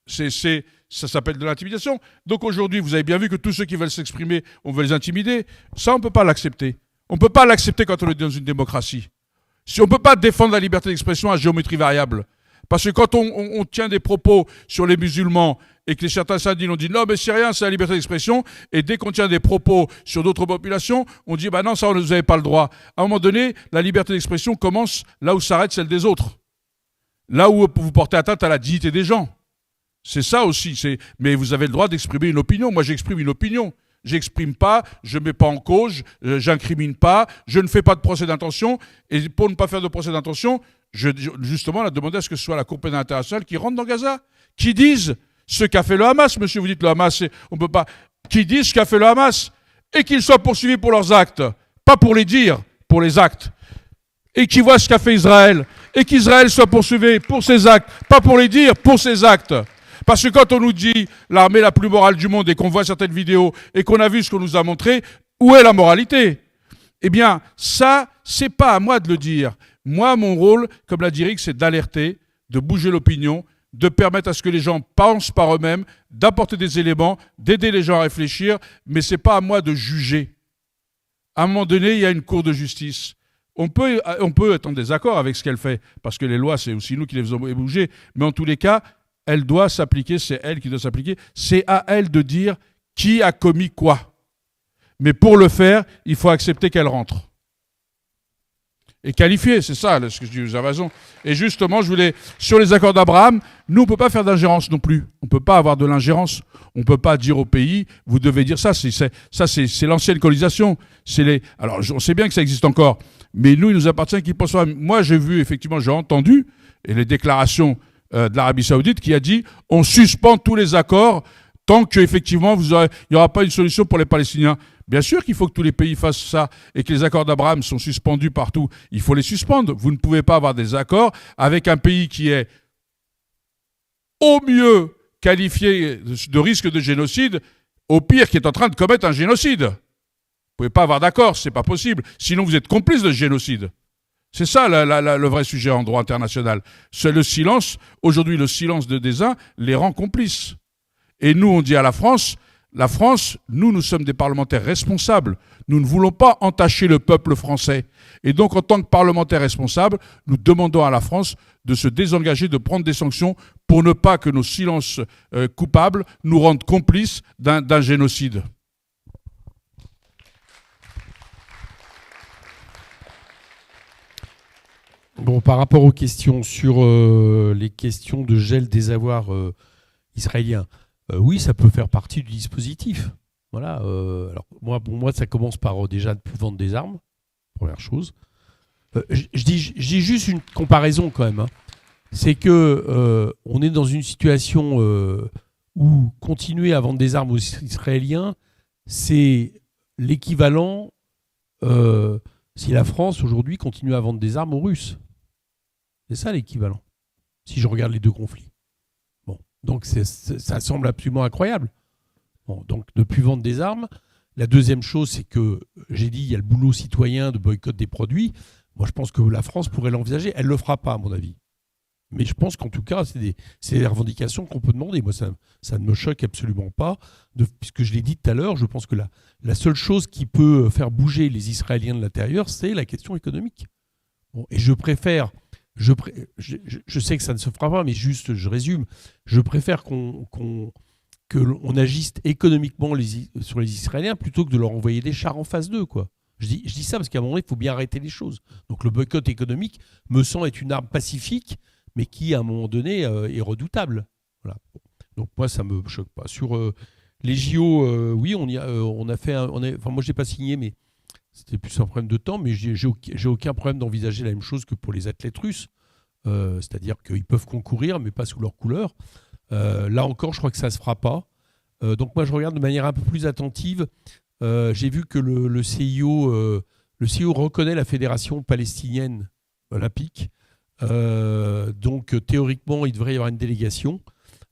E: Ça s'appelle de l'intimidation. Donc aujourd'hui, vous avez bien vu que tous ceux qui veulent s'exprimer, on veut les intimider. Ça, on ne peut pas l'accepter. On ne peut pas l'accepter quand on est dans une démocratie. Si on ne peut pas défendre la liberté d'expression à géométrie variable. Parce que quand on tient des propos sur les musulmans et que certains syndicats ont dit non mais c'est rien, c'est la liberté d'expression, et dès qu'on tient des propos sur d'autres populations, on dit bah non, ça vous n'avez pas le droit. À un moment donné, la liberté d'expression commence là où s'arrête celle des autres. Là où vous portez atteinte à la dignité des gens. C'est ça aussi. Mais vous avez le droit d'exprimer une opinion. Moi, j'exprime une opinion. J'exprime pas, je ne mets pas en cause, j'incrimine pas, je ne fais pas de procès d'intention. Et pour ne pas faire de procès d'intention, justement, on a demandé à ce que ce soit la Cour pénale internationale qui rentre dans Gaza, qui dise ce qu'a fait le Hamas. Monsieur, vous dites le Hamas, on peut pas. Qui dise ce qu'a fait le Hamas et qu'ils soient poursuivis pour leurs actes, pas pour les dire, pour les actes. Et qui voient ce qu'a fait Israël et qu'Israël soit poursuivi pour ses actes, pas pour les dire, pour ses actes. Parce que quand on nous dit l'armée la plus morale du monde et qu'on voit certaines vidéos et qu'on a vu ce qu'on nous a montré, où est la moralité? Eh bien, ça, c'est pas à moi de le dire. Moi, mon rôle, comme l'a dit Eric, c'est d'alerter, de bouger l'opinion, de permettre à ce que les gens pensent par eux-mêmes, d'apporter des éléments, d'aider les gens à réfléchir, mais c'est pas à moi de juger. À un moment donné, il y a une cour de justice. On peut être en désaccord avec ce qu'elle fait, parce que les lois, c'est aussi nous qui les faisons bouger, mais en tous les cas, elle doit s'appliquer, c'est elle qui doit s'appliquer. C'est à elle de dire qui a commis quoi. Mais pour le faire, il faut accepter qu'elle rentre. Et qualifier, c'est ça ce que je dis, vous avez raison. Et justement, sur les accords d'Abraham, nous, on ne peut pas faire d'ingérence non plus. On ne peut pas avoir de l'ingérence. On ne peut pas dire au pays, vous devez dire ça. C'est l'ancienne colonisation. Alors, on sait bien que ça existe encore. Mais nous, il nous appartient qu'ils pensent. Moi, j'ai vu, effectivement, j'ai entendu, et les déclarations de l'Arabie Saoudite qui a dit on suspend tous les accords tant qu'effectivement il n'y aura pas une solution pour les Palestiniens. Bien sûr qu'il faut que tous les pays fassent ça et que les accords d'Abraham sont suspendus partout. Il faut les suspendre. Vous ne pouvez pas avoir des accords avec un pays qui est au mieux qualifié de risque de génocide au pire qui est en train de commettre un génocide. Vous ne pouvez pas avoir d'accord, c'est pas possible. Sinon, vous êtes complice de ce génocide. C'est ça le vrai sujet en droit international. C'est le silence. Aujourd'hui, le silence des uns les rend complices. Et nous, on dit à la France, nous sommes des parlementaires responsables. Nous ne voulons pas entacher le peuple français. Et donc, en tant que parlementaires responsables, nous demandons à la France de se désengager, de prendre des sanctions pour ne pas que nos silences coupables nous rendent complices d'un génocide.
D: Bon, par rapport aux questions sur les questions de gel des avoirs israéliens, oui, ça peut faire partie du dispositif. Voilà. Alors, pour moi, ça commence par déjà ne plus vendre des armes, première chose. Je dis juste une comparaison quand même. Hein. C'est que on est dans une situation où continuer à vendre des armes aux Israéliens, c'est l'équivalent si la France aujourd'hui continue à vendre des armes aux Russes. C'est ça l'équivalent, si je regarde les deux conflits. Bon, donc ça semble absolument incroyable. Bon, donc ne plus vendre des armes. La deuxième chose, c'est que j'ai dit, il y a le boulot citoyen de boycott des produits. Moi, je pense que la France pourrait l'envisager. Elle ne le fera pas, à mon avis. Mais je pense qu'en tout cas, c'est des revendications qu'on peut demander. Moi, ça ne me choque absolument pas. Puisque je l'ai dit tout à l'heure, je pense que la seule chose qui peut faire bouger les Israéliens de l'intérieur, c'est la question économique. Bon, et je préfère... Je sais que ça ne se fera pas, mais juste, je résume. Je préfère qu'on agisse économiquement sur les Israéliens plutôt que de leur envoyer des chars en face d'eux, quoi. Je dis ça parce qu'à un moment, il faut bien arrêter les choses. Donc le boycott économique me semble être une arme pacifique, mais qui, à un moment donné, est redoutable. Voilà. Donc moi, ça ne me choque pas. Sur les JO, oui, on a fait... Enfin, moi, je n'ai pas signé, mais... C'était plus un problème de temps, mais j'ai aucun problème d'envisager la même chose que pour les athlètes russes. C'est-à-dire qu'ils peuvent concourir, mais pas sous leur couleur. Là encore, je crois que ça ne se fera pas. Donc moi, je regarde de manière un peu plus attentive. J'ai vu que le CIO reconnaît la Fédération palestinienne olympique. Donc théoriquement, il devrait y avoir une délégation.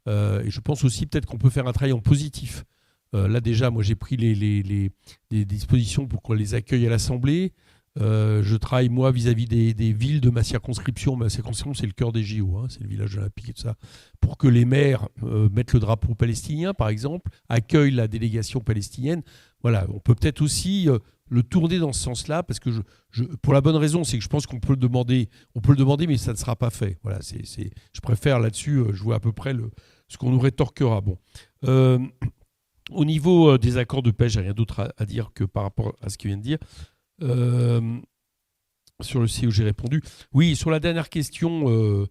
D: Et je pense aussi peut-être qu'on peut faire un travail en positif. Là déjà, moi j'ai pris les dispositions pour qu'on les accueille à l'Assemblée. Je travaille moi vis-à-vis des villes de ma circonscription. Ma circonscription, c'est le cœur des JO, hein, c'est le village olympique et tout ça. Pour que les maires mettent le drapeau palestinien, par exemple, accueillent la délégation palestinienne. Voilà, on peut peut-être aussi le tourner dans ce sens-là, parce que pour la bonne raison, c'est que je pense qu'on peut le demander, mais ça ne sera pas fait. Voilà, je préfère là-dessus, je vois à peu près ce qu'on nous rétorquera. Bon. Au niveau des accords de paix, j'ai rien d'autre à dire que par rapport à ce qu'il vient de dire. Sur le CIO, j'ai répondu. Oui, sur la dernière question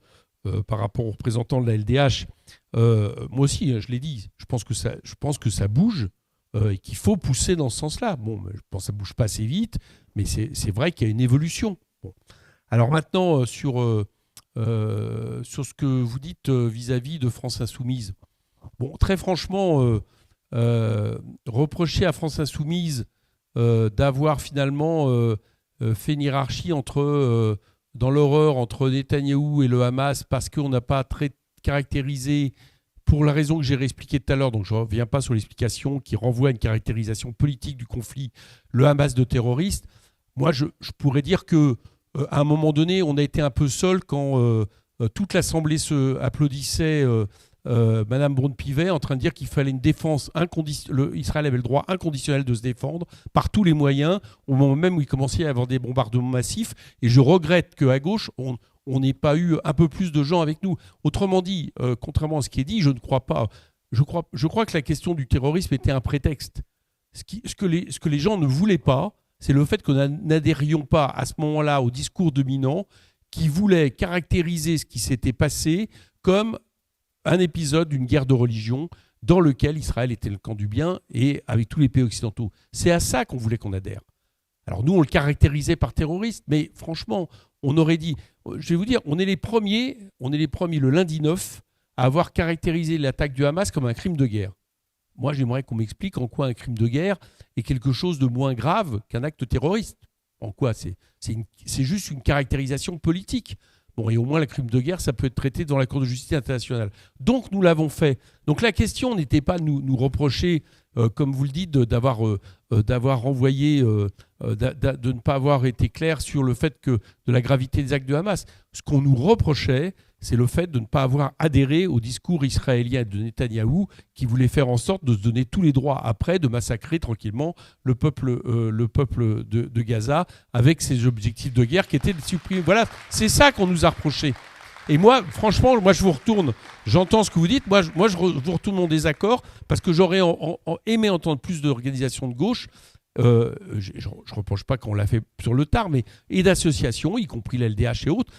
D: par rapport aux représentants de la LDH, moi aussi, je l'ai dit, je pense que ça bouge et qu'il faut pousser dans ce sens-là. Bon, je pense que ça ne bouge pas assez vite, mais c'est vrai qu'il y a une évolution. Bon. Alors maintenant, sur ce que vous dites vis-à-vis de France Insoumise, bon, très franchement... reprocher à France Insoumise d'avoir finalement fait une hiérarchie dans l'horreur entre Netanyahou et le Hamas parce qu'on n'a pas très caractérisé, pour la raison que j'ai réexpliquée tout à l'heure, donc je ne reviens pas sur l'explication qui renvoie à une caractérisation politique du conflit, le Hamas de terroriste. Moi, je pourrais dire que à un moment donné, on a été un peu seul quand toute l'Assemblée se applaudissait Madame Braun-Pivet en train de dire qu'il fallait une défense inconditionnelle. Israël avait le droit inconditionnel de se défendre par tous les moyens, au moment même où il commençait à y avoir des bombardements massifs. Et je regrette qu'à gauche, on n'ait pas eu un peu plus de gens avec nous. Autrement dit, contrairement à ce qui est dit, je ne crois pas. Je crois que la question du terrorisme était un prétexte. Ce que les gens ne voulaient pas, c'est le fait que nous n'adhérions pas à ce moment-là au discours dominant qui voulait caractériser ce qui s'était passé comme un épisode d'une guerre de religion dans lequel Israël était le camp du bien et avec tous les pays occidentaux. C'est à ça qu'on voulait qu'on adhère. Alors nous, on le caractérisait par terroriste, mais franchement, on aurait dit, je vais vous dire, on est les premiers le lundi 9 à avoir caractérisé l'attaque du Hamas comme un crime de guerre. Moi, j'aimerais qu'on m'explique en quoi un crime de guerre est quelque chose de moins grave qu'un acte terroriste. En quoi c'est juste une caractérisation politique. Bon, et au moins, le crime de guerre, ça peut être traité dans la Cour de justice internationale. Donc, nous l'avons fait. Donc, la question n'était pas de nous reprocher comme vous le dites, d'avoir envoyé, de ne pas avoir été clair sur le fait de la gravité des actes de Hamas. Ce qu'on nous reprochait, c'est le fait de ne pas avoir adhéré au discours israélien de Netanyahou qui voulait faire en sorte de se donner tous les droits après de massacrer tranquillement le peuple de Gaza avec ses objectifs de guerre qui étaient de supprimer. Voilà, c'est ça qu'on nous a reproché. Et moi, franchement, je vous retourne, j'entends ce que vous dites, moi je vous retourne mon désaccord parce que j'aurais aimé entendre plus d'organisations de gauche. Je ne reproche pas qu'on l'a fait sur le tard, mais et d'associations, y compris l'LDH et autres,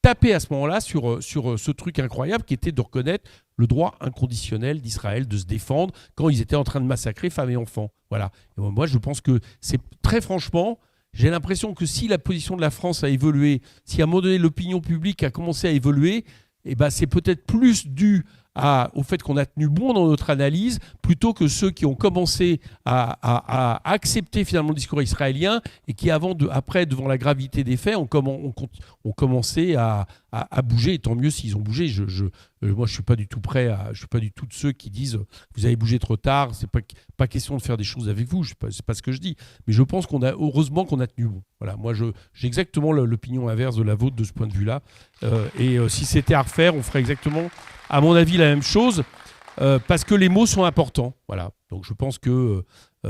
D: taper à ce moment-là sur ce truc incroyable qui était de reconnaître le droit inconditionnel d'Israël de se défendre quand ils étaient en train de massacrer femmes et enfants. Voilà. Et moi, je pense que c'est très franchement, j'ai l'impression que si la position de la France a évolué, si à un moment donné l'opinion publique a commencé à évoluer, eh ben, c'est peut-être plus dû au fait qu'on a tenu bon dans notre analyse, plutôt que ceux qui ont commencé à accepter finalement le discours israélien et qui, après, devant la gravité des faits, ont commencé à bouger. Et tant mieux s'ils ont bougé. Moi, je suis pas du tout je suis pas du tout de ceux qui disent vous avez bougé trop tard. C'est pas question de faire des choses avec vous. C'est pas ce que je dis. Mais je pense heureusement qu'on a tenu bon. Voilà. Moi, j'ai exactement l'opinion inverse de la vôtre de ce point de vue-là. Si c'était à refaire, on ferait exactement, à mon avis, la même chose, parce que les mots sont importants. Voilà. Donc je pense que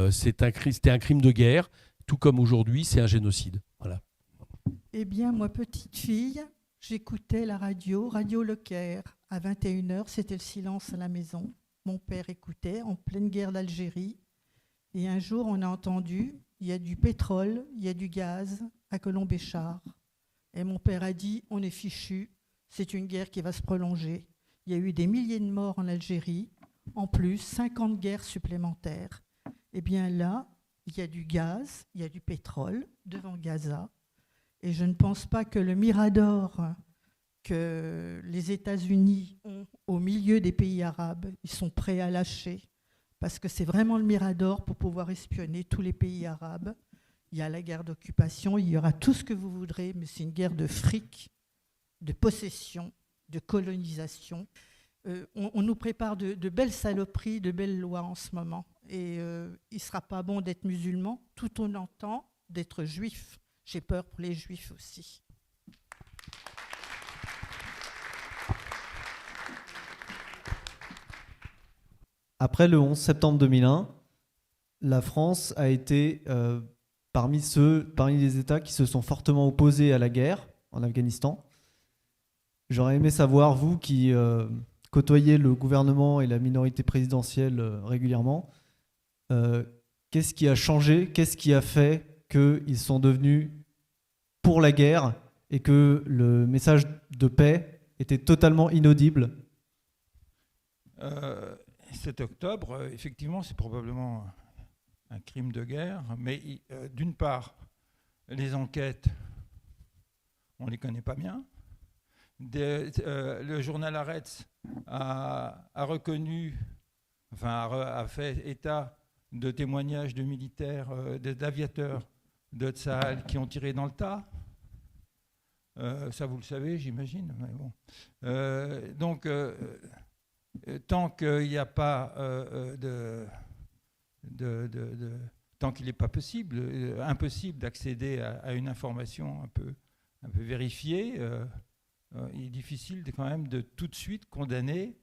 D: c'était un crime de guerre, tout comme aujourd'hui, c'est un génocide. Voilà.
K: Eh bien, moi, petite fille, j'écoutais la Radio Le Caire. À 21h, c'était le silence à la maison. Mon père écoutait en pleine guerre d'Algérie. Et un jour, on a entendu, il y a du pétrole, il y a du gaz à Colombéchard. Et mon père a dit, on est fichu, c'est une guerre qui va se prolonger. Il y a eu des milliers de morts en Algérie, en plus 50 guerres supplémentaires. Eh bien là, il y a du gaz, il y a du pétrole devant Gaza. Et je ne pense pas que le Mirador que les États-Unis ont au milieu des pays arabes, ils sont prêts à lâcher. Parce que c'est vraiment le Mirador pour pouvoir espionner tous les pays arabes. Il y a la guerre d'occupation, il y aura tout ce que vous voudrez, mais c'est une guerre de fric, de possession, de colonisation. On nous prépare de belles saloperies, de belles lois en ce moment. Et il ne sera pas bon d'être musulman, tout en entend d'être juif. J'ai peur pour les juifs aussi.
L: Après le 11 septembre 2001, la France a été parmi les États qui se sont fortement opposés à la guerre en Afghanistan. J'aurais aimé savoir, vous qui côtoyez le gouvernement et la minorité présidentielle régulièrement, qu'est-ce qui a changé, qu'est-ce qui a fait qu'ils sont devenus pour la guerre et que le message de paix était totalement inaudible?
G: 7 octobre, effectivement, c'est probablement un crime de guerre, mais d'une part, les enquêtes, on ne les connaît pas bien. Le journal Haaretz a reconnu, a fait état de témoignages de militaires, d'aviateurs de Tsahal qui ont tiré dans le tas. Ça, vous le savez, j'imagine. Mais bon. Donc, tant qu'il n'y a pas tant qu'il n'est pas impossible d'accéder à une information un peu vérifiée, il est difficile quand même de tout de suite condamner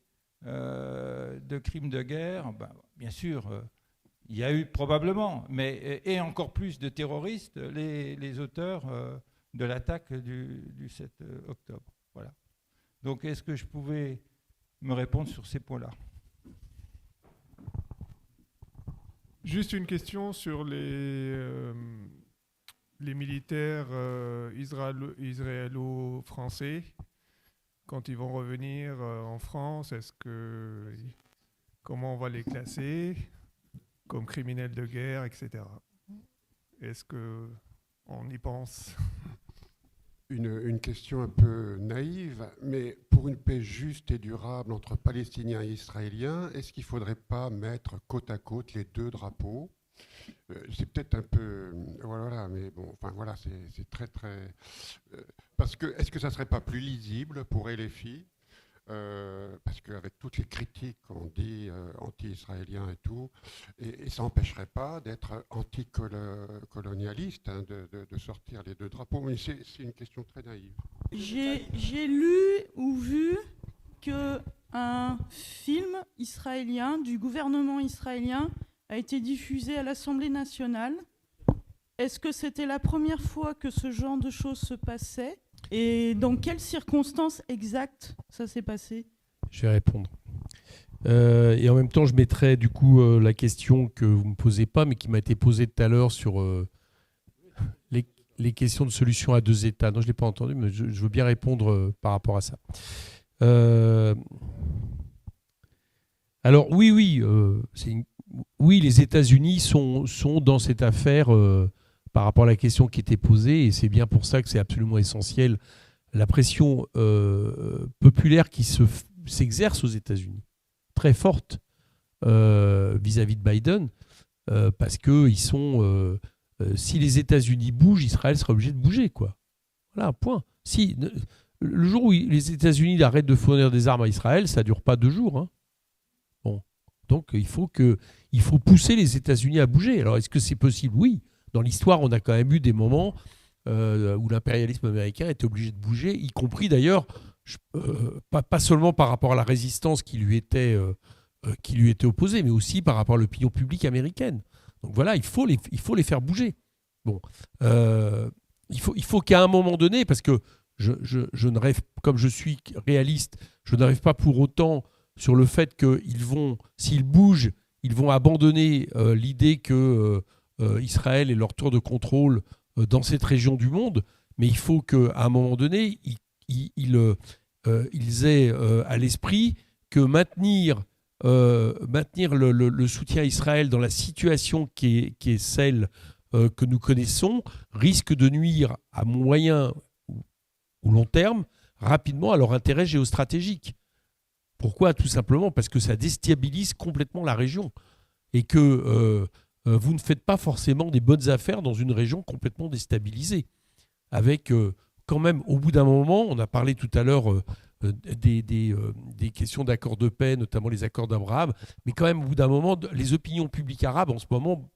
G: de crimes de guerre. Bien sûr, il y a eu probablement, et encore plus de terroristes, les auteurs de l'attaque du 7 octobre. Voilà. Donc, est-ce que je pouvais me répondre sur ces points-là?
M: Juste une question sur les militaires israélo-français. Quand ils vont revenir en France, comment on va les classer comme criminels de guerre, etc. Est-ce qu'on y pense?
N: Une question un peu naïve, mais pour une paix juste et durable entre Palestiniens et Israéliens, est-ce qu'il ne faudrait pas mettre côte à côte les deux drapeaux? C'est peut-être un peu... Voilà, mais bon, enfin voilà, c'est très, très... parce que, est-ce que ça ne serait pas plus lisible pour LFI parce qu'avec toutes les critiques qu'on dit anti-israéliens et tout, et ça n'empêcherait pas d'être anticolonialiste, hein, de sortir les deux drapeaux. Mais c'est une question très naïve.
O: J'ai lu ou vu qu'un film israélien du gouvernement israélien a été diffusé à l'Assemblée nationale. Est-ce que c'était la première fois que ce genre de choses se passait? Et dans quelles circonstances exactes ça s'est passé?
D: Je vais répondre. Et en même temps, je mettrai du coup la question que vous ne me posez pas, mais qui m'a été posée tout à l'heure sur les questions de solution à deux États. Non, je ne l'ai pas entendu, mais je veux bien répondre par rapport à ça. Alors oui, oui, les États-Unis sont dans cette affaire par rapport à la question qui était posée, et c'est bien pour ça que c'est absolument essentiel. La pression populaire qui s'exerce aux États-Unis, très forte vis-à-vis de Biden, parce que ils sont, si les États-Unis bougent, Israël sera obligé de bouger, quoi. Voilà, point. Si le jour où les États-Unis arrêtent de fournir des armes à Israël, ça ne dure pas 2 jours. Hein. Bon. Donc il faut pousser les États-Unis à bouger. Alors est-ce que c'est possible? Oui. Dans l'histoire, on a quand même eu des moments où l'impérialisme américain était obligé de bouger, y compris d'ailleurs, pas seulement par rapport à la résistance qui lui était opposée, mais aussi par rapport à l'opinion publique américaine. Donc voilà, il faut les faire bouger. Bon, il faut qu'à un moment donné, parce que je ne rêve, comme je suis réaliste, je ne rêve pas pour autant sur le fait qu'ils vont, s'ils bougent, ils vont abandonner l'idée que Israël est leur tour de contrôle dans cette région du monde, mais il faut qu'à un moment donné, ils aient à l'esprit que maintenir le soutien à Israël dans la situation qui est celle que nous connaissons risque de nuire à moyen ou long terme rapidement à leur intérêt géostratégique. Pourquoi? Tout simplement parce que ça déstabilise complètement la région et que vous ne faites pas forcément des bonnes affaires dans une région complètement déstabilisée. Avec quand même, au bout d'un moment, on a parlé tout à l'heure des questions d'accords de paix, notamment les accords d'Abraham, mais quand même, au bout d'un moment, les opinions publiques arabes, en ce moment,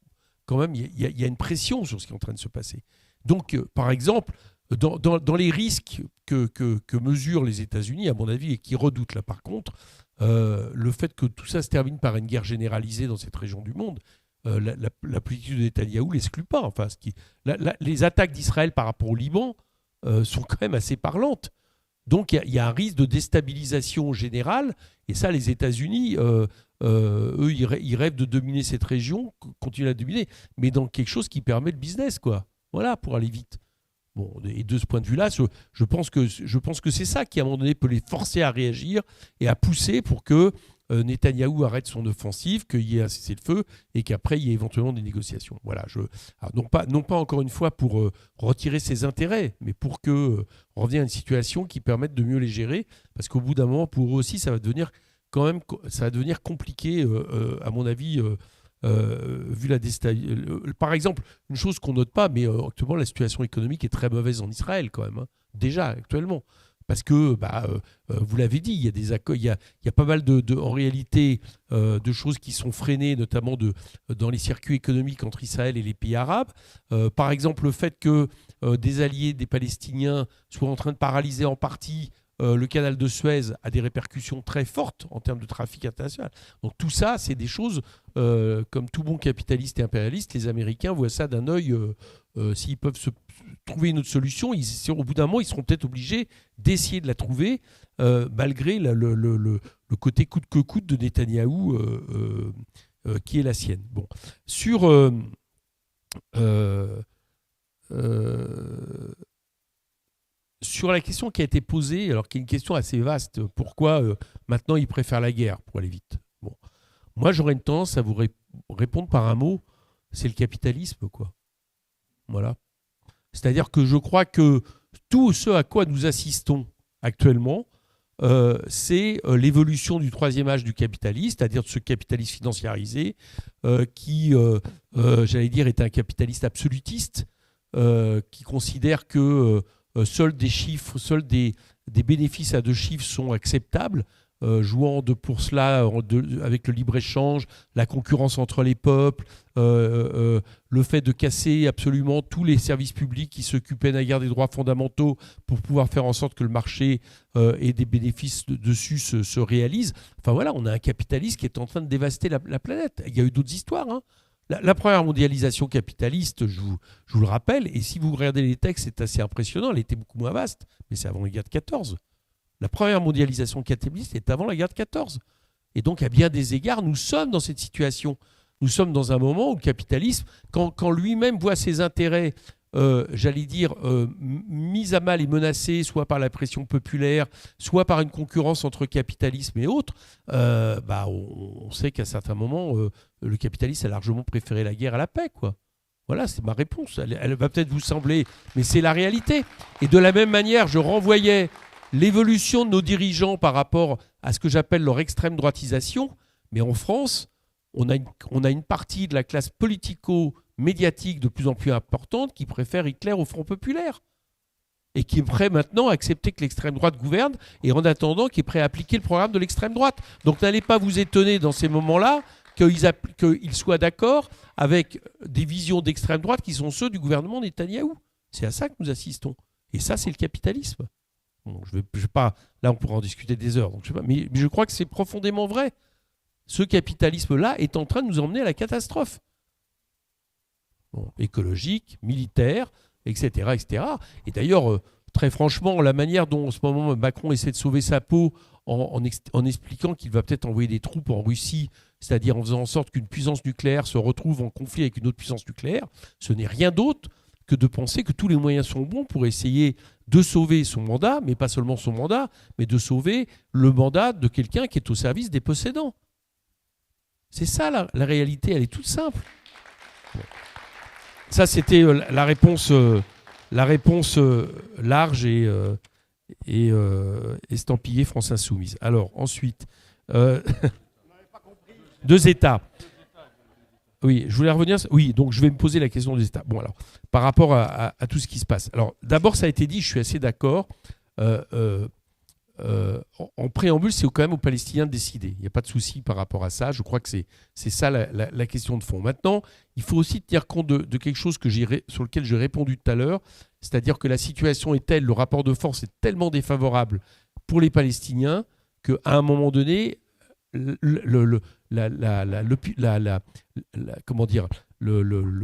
D: quand même, il y a une pression sur ce qui est en train de se passer. Donc, par exemple, dans les risques que mesurent les États-Unis, à mon avis, et qui redoutent là par contre, le fait que tout ça se termine par une guerre généralisée dans cette région du monde, la politique de Netanyahou ne l'exclut pas. Enfin, les attaques d'Israël par rapport au Liban sont quand même assez parlantes. Donc il y a un risque de déstabilisation générale, et ça, les États-Unis, eux, ils rêvent de dominer cette région, continuer à dominer, mais dans quelque chose qui permet le business, quoi. Voilà, pour aller vite. Bon, et de ce point de vue-là, je pense que c'est ça qui, à un moment donné, peut les forcer à réagir et à pousser pour que Netanyahou arrête son offensive, qu'il y ait un cessez-le-feu et qu'après, il y ait éventuellement des négociations. Voilà, non pas encore une fois pour retirer ses intérêts, mais pour que revienne à une situation qui permette de mieux les gérer, parce qu'au bout d'un moment, pour eux aussi, ça va devenir compliqué, à mon avis, vu la déstabilisation. Par exemple, une chose qu'on note pas, mais actuellement, la situation économique est très mauvaise en Israël quand même, hein, déjà actuellement. Parce que, vous l'avez dit, il y a des accords, il y a pas mal en réalité de choses qui sont freinées, notamment dans les circuits économiques entre Israël et les pays arabes. Par exemple, le fait que des alliés des Palestiniens soient en train de paralyser en partie le canal de Suez a des répercussions très fortes en termes de trafic international. Donc tout ça, c'est des choses, comme tout bon capitaliste et impérialiste, les Américains voient ça d'un œil, s'ils peuvent trouver une autre solution, au bout d'un moment, ils seront peut-être obligés d'essayer de la trouver, malgré le côté coûte que coûte de Netanyahou qui est la sienne. Bon. Sur la question qui a été posée, alors qui est une question assez vaste, pourquoi maintenant ils préfèrent la guerre pour aller vite? Bon. Moi, j'aurais une tendance à vous répondre par un mot, c'est le capitalisme, quoi. Voilà. C'est-à-dire que je crois que tout ce à quoi nous assistons actuellement, c'est l'évolution du troisième âge du capitalisme, c'est-à-dire de ce capitalisme financiarisé qui, j'allais dire, est un capitaliste absolutiste qui considère que seuls des bénéfices à 2 chiffres sont acceptables, jouant pour cela avec le libre-échange, la concurrence entre les peuples, le fait de casser absolument tous les services publics qui s'occupaient naguère des droits fondamentaux pour pouvoir faire en sorte que le marché et des bénéfices dessus se réalisent. Enfin voilà, on a un capitalisme qui est en train de dévaster la planète. Il y a eu d'autres histoires, hein. La première mondialisation capitaliste, je vous le rappelle, et si vous regardez les textes, c'est assez impressionnant, elle était beaucoup moins vaste, mais c'est avant la guerre de 14. La première mondialisation capitaliste est avant la guerre de 14. Et donc, à bien des égards, nous sommes dans cette situation. Nous sommes dans un moment où le capitalisme, quand lui-même voit ses intérêts, mis à mal et menacés, soit par la pression populaire, soit par une concurrence entre capitalisme et autres, on sait qu'à certains moments, le capitalisme a largement préféré la guerre à la paix, quoi. Voilà, c'est ma réponse. Elle va peut-être vous sembler, mais c'est la réalité. Et de la même manière, je renvoyais l'évolution de nos dirigeants par rapport à ce que j'appelle leur extrême droitisation. Mais en France, on a une partie de la classe politico-médiatique de plus en plus importante qui préfère Hitler au Front populaire et qui est prêt maintenant à accepter que l'extrême droite gouverne et en attendant qui est prêt à appliquer le programme de l'extrême droite. Donc n'allez pas vous étonner dans ces moments-là qu'ils soient d'accord avec des visions d'extrême droite qui sont ceux du gouvernement Netanyahou. C'est à ça que nous assistons. Et ça, c'est le capitalisme. Bon, je vais pas, là, on pourra en discuter des heures, donc je sais pas, mais je crois que c'est profondément vrai. Ce capitalisme-là est en train de nous emmener à la catastrophe. Bon, écologique, militaire, etc., etc. Et d'ailleurs, très franchement, la manière dont en ce moment Macron essaie de sauver sa peau en expliquant qu'il va peut-être envoyer des troupes en Russie, c'est-à-dire en faisant en sorte qu'une puissance nucléaire se retrouve en conflit avec une autre puissance nucléaire, ce n'est rien d'autre que de penser que tous les moyens sont bons pour essayer de sauver son mandat, mais pas seulement son mandat, mais de sauver le mandat de quelqu'un qui est au service des possédants. C'est ça la réalité, elle est toute simple. Bon. Ça, c'était la réponse large et estampillée France Insoumise. Alors, ensuite, 2 États. Oui, je voulais revenir. Oui, donc je vais me poser la question des États. Bon, alors, par rapport à tout ce qui se passe. Alors, d'abord, ça a été dit, je suis assez d'accord. En préambule, c'est quand même aux Palestiniens de décider. Il n'y a pas de souci par rapport à ça. Je crois que c'est ça la question de fond. Maintenant, il faut aussi tenir compte de quelque chose sur lequel j'ai répondu tout à l'heure, c'est-à-dire que la situation est telle, le rapport de force est tellement défavorable pour les Palestiniens qu'à un moment donné, le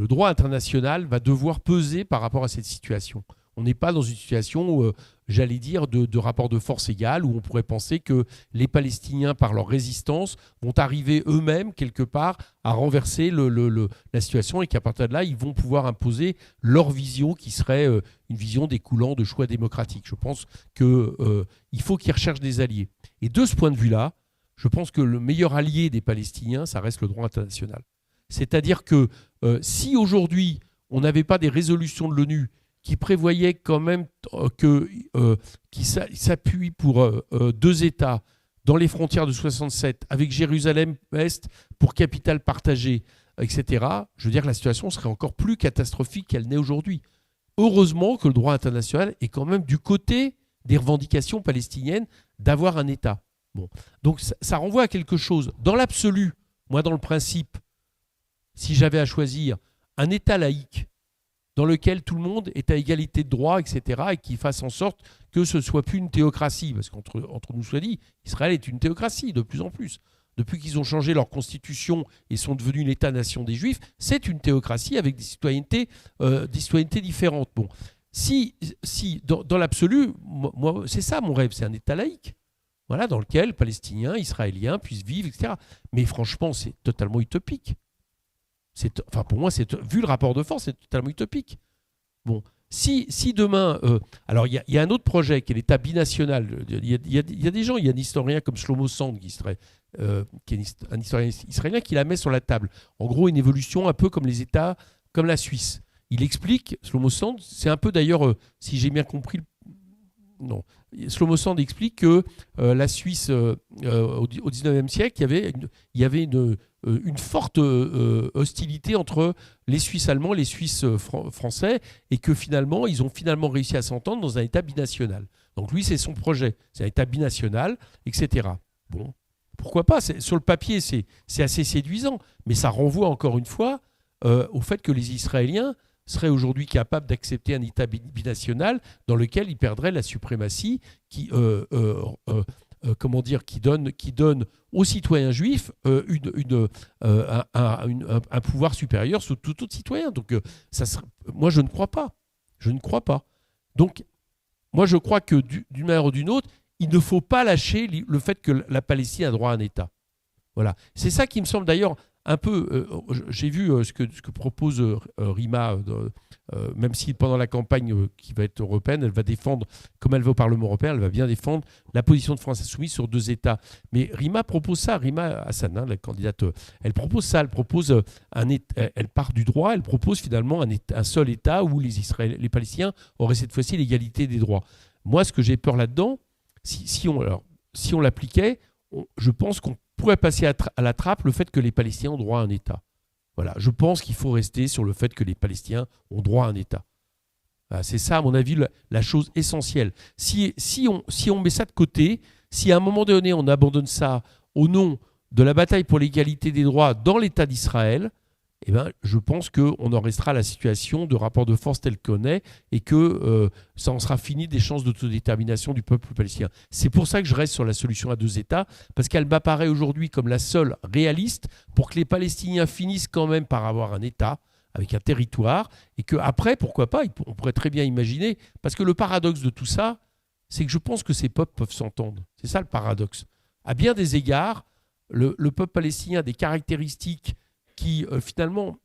D: droit international va devoir peser par rapport à cette situation. On n'est pas dans une situation, j'allais dire, de rapport de force égal, où on pourrait penser que les Palestiniens, par leur résistance, vont arriver eux-mêmes, quelque part, à renverser la situation et qu'à partir de là, ils vont pouvoir imposer leur vision qui serait une vision découlant de choix démocratiques. Je pense qu'il faut qu'ils recherchent des alliés. Et de ce point de vue-là, je pense que le meilleur allié des Palestiniens, ça reste le droit international. C'est-à-dire que si aujourd'hui, on n'avait pas des résolutions de l'ONU qui prévoyaient quand même qui s'appuient pour 2 États dans les frontières de 67, avec Jérusalem-Est pour capitale partagée, etc., je veux dire que la situation serait encore plus catastrophique qu'elle n'est aujourd'hui. Heureusement que le droit international est quand même du côté des revendications palestiniennes d'avoir un État. Bon. Donc ça renvoie à quelque chose. Dans l'absolu, moi dans le principe, si j'avais à choisir un État laïque dans lequel tout le monde est à égalité de droit, etc., et qui fasse en sorte que ce ne soit plus une théocratie, parce qu'entre nous soit dit, Israël est une théocratie de plus en plus. Depuis qu'ils ont changé leur constitution et sont devenus une État-nation des Juifs, c'est une théocratie avec des citoyennetés différentes. Bon. Si dans l'absolu, moi, c'est ça mon rêve, c'est un État laïque. Voilà, dans lequel Palestiniens, Israéliens puissent vivre, etc. Mais franchement, c'est totalement utopique. Pour moi, vu le rapport de force, c'est totalement utopique. Bon, si demain... alors, il y a un autre projet qui est l'État binational. Il y a des gens, il y a un historien comme Shlomo Sand, qui est un historien israélien, qui la met sur la table. En gros, une évolution un peu comme les États, comme la Suisse. Il explique, Shlomo Sand, c'est un peu d'ailleurs, si j'ai bien compris non. Shlomo Sand explique que la Suisse, au XIXe siècle, il y avait une forte hostilité entre les Suisses allemands et les Suisses français, et que finalement, ils ont réussi à s'entendre dans un État binational. Donc lui, c'est son projet. C'est un État binational, etc. Bon, pourquoi pas ? Sur le papier, c'est assez séduisant, mais ça renvoie encore une fois au fait que les Israéliens seraient aujourd'hui capables d'accepter un État binational dans lequel ils perdraient la suprématie qui donne aux citoyens juifs un pouvoir supérieur sur tout autre citoyen. Donc, moi, je ne crois pas. Je ne crois pas. Donc, moi, je crois que d'une manière ou d'une autre, il ne faut pas lâcher le fait que la Palestine a droit à un État. Voilà. C'est ça qui me semble d'ailleurs un peu. J'ai vu ce que propose Rima, même si pendant la campagne qui va être européenne, elle va défendre, comme elle va au Parlement européen, elle va bien défendre la position de France Insoumise sur 2 États. Mais Rima propose ça, Rima Hassan, la candidate, elle propose ça, elle part du droit, elle propose finalement un seul État où les Palestiniens auraient cette fois-ci l'égalité des droits. Moi, ce que j'ai peur là-dedans, si on l'appliquait, je pense qu'on pourrait passer à la trappe le fait que les Palestiniens ont droit à un État. Voilà, je pense qu'il faut rester sur le fait que les Palestiniens ont droit à un État. Voilà, c'est ça, à mon avis, la chose essentielle. Si on met ça de côté, si à un moment donné on abandonne ça au nom de la bataille pour l'égalité des droits dans l'État d'Israël, eh ben, je pense qu'on en restera à la situation de rapport de force tel qu'on est et que ça en sera fini des chances d'autodétermination du peuple palestinien. C'est pour ça que je reste sur la solution à 2 États, parce qu'elle m'apparaît aujourd'hui comme la seule réaliste pour que les Palestiniens finissent quand même par avoir un État avec un territoire et qu'après, pourquoi pas, on pourrait très bien imaginer, parce que le paradoxe de tout ça, c'est que je pense que ces peuples peuvent s'entendre. C'est ça le paradoxe. À bien des égards, le peuple palestinien a des caractéristiques qui finalement,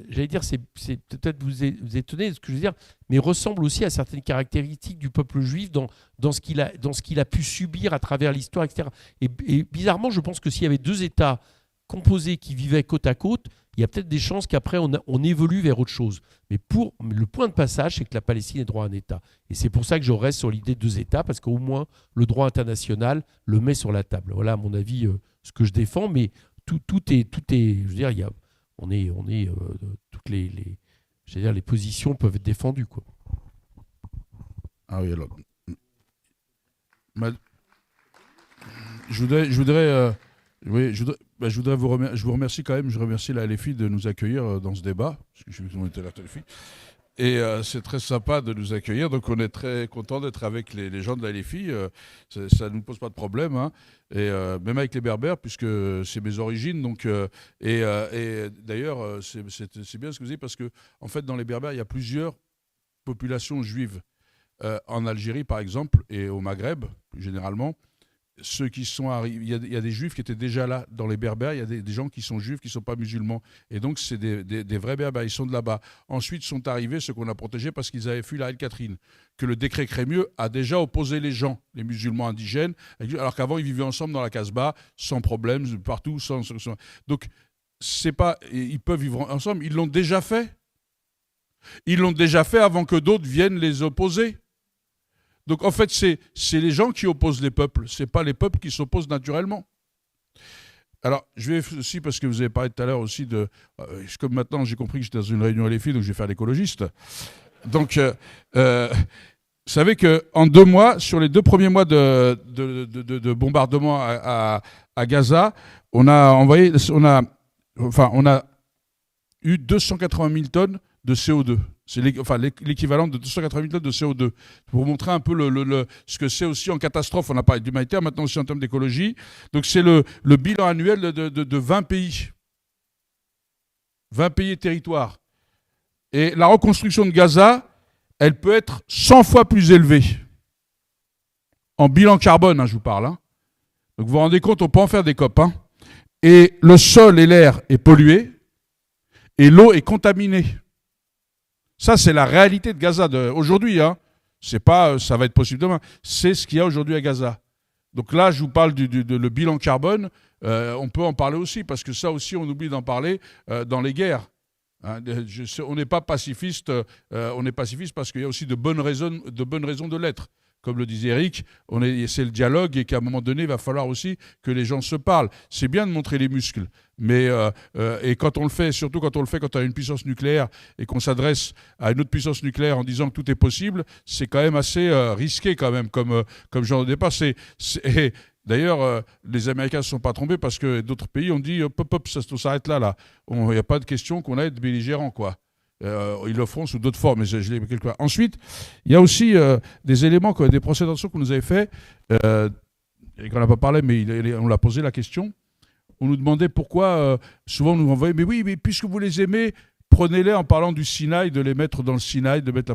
D: j'allais dire, c'est peut-être vous étonner de ce que je veux dire, mais ressemble aussi à certaines caractéristiques du peuple juif dans ce qu'il a pu subir à travers l'histoire, etc. Et bizarrement, je pense que s'il y avait 2 États composés qui vivaient côte à côte, il y a peut-être des chances qu'après on évolue vers autre chose. Mais le point de passage, c'est que la Palestine ait droit à un État. Et c'est pour ça que je reste sur l'idée de 2 États, parce qu'au moins le droit international le met sur la table. Voilà, à mon avis, ce que je défends, mais tout est, je veux dire, toutes les positions peuvent être défendues, quoi.
E: Ah oui, alors, je vous remercie quand même. Je remercie la LFI de nous accueillir dans ce débat, parce que je sais qu'on était là, LFI. Et c'est très sympa de nous accueillir, donc on est très content d'être avec les gens de la LFI. Ça ne nous pose pas de problème, hein. Et même avec les Berbères, puisque c'est mes origines. Donc, et d'ailleurs, c'est bien ce que vous dites, parce que en fait, dans les Berbères, il y a plusieurs populations juives. En Algérie, par exemple, et au Maghreb, plus généralement. Ceux qui sont arrivés, il y a des juifs qui étaient déjà là dans les Berbères, il y a des gens qui sont juifs qui ne sont pas musulmans. Et donc, c'est des vrais Berbères, ils sont de là-bas. Ensuite sont arrivés ceux qu'on a protégés parce qu'ils avaient fui la reine Catherine, que le décret Crémieux a déjà opposé les gens, les musulmans indigènes, alors qu'avant, ils vivaient ensemble dans la Casbah, sans problème, partout. Donc, c'est pas, ils peuvent vivre ensemble, ils l'ont déjà fait. Ils l'ont déjà fait avant que d'autres viennent les opposer. Donc en fait, c'est les gens qui opposent les peuples, ce n'est pas les peuples qui s'opposent naturellement. Alors, je vais aussi, parce que vous avez parlé tout à l'heure aussi de... comme maintenant, j'ai compris que j'étais dans une réunion LFI, donc je vais faire l'écologiste. Donc, vous savez qu'en 2 mois, sur les 2 premiers mois de bombardement à Gaza, on a eu 280 000 tonnes de CO2. C'est l'équivalent de 280 000 tonnes de CO2. Pour vous montrer un peu ce que c'est aussi en catastrophe. On a parlé d'humanitaire, maintenant aussi en termes d'écologie. Donc c'est le bilan annuel de 20 pays. 20 pays et territoires. Et la reconstruction de Gaza, elle peut être 100 fois plus élevée. En bilan carbone, hein, je vous parle. Hein. Donc vous vous rendez compte, on peut en faire des COP. Hein. Et le sol et l'air est pollué. Et l'eau est contaminée. Ça, c'est la réalité de Gaza aujourd'hui. Hein. C'est pas, ça va être possible demain. C'est ce qu'il y a aujourd'hui à Gaza. Donc là, je vous parle le bilan carbone. On peut en parler aussi, parce que ça aussi, on oublie d'en parler dans les guerres. Hein, on n'est pas pacifiste, on est pacifiste parce qu'il y a aussi de bonnes raisons de l'être. Comme le disait Eric, c'est le dialogue et qu'à un moment donné, il va falloir aussi que les gens se parlent. C'est bien de montrer les muscles, mais et quand on le fait, surtout quand on le fait quand on a une puissance nucléaire et qu'on s'adresse à une autre puissance nucléaire en disant que tout est possible, c'est quand même assez risqué quand même comme genre de départ. D'ailleurs, les Américains ne se sont pas trompés parce que d'autres pays ont dit hop, ça s'arrête là. Il n'y a pas de question qu'on aille être belligérant, quoi. Ils le feront sous d'autres formes, mais je l'ai quelque part. Ensuite, il y a aussi des éléments, des procédations qu'on nous avait fait, et qu'on n'a pas parlé, mais on l'a posé la question. On nous demandait pourquoi, souvent on nous envoyait, mais oui, mais puisque vous les aimez, prenez-les en parlant du Sinaï, de les mettre dans le Sinaï, de mettre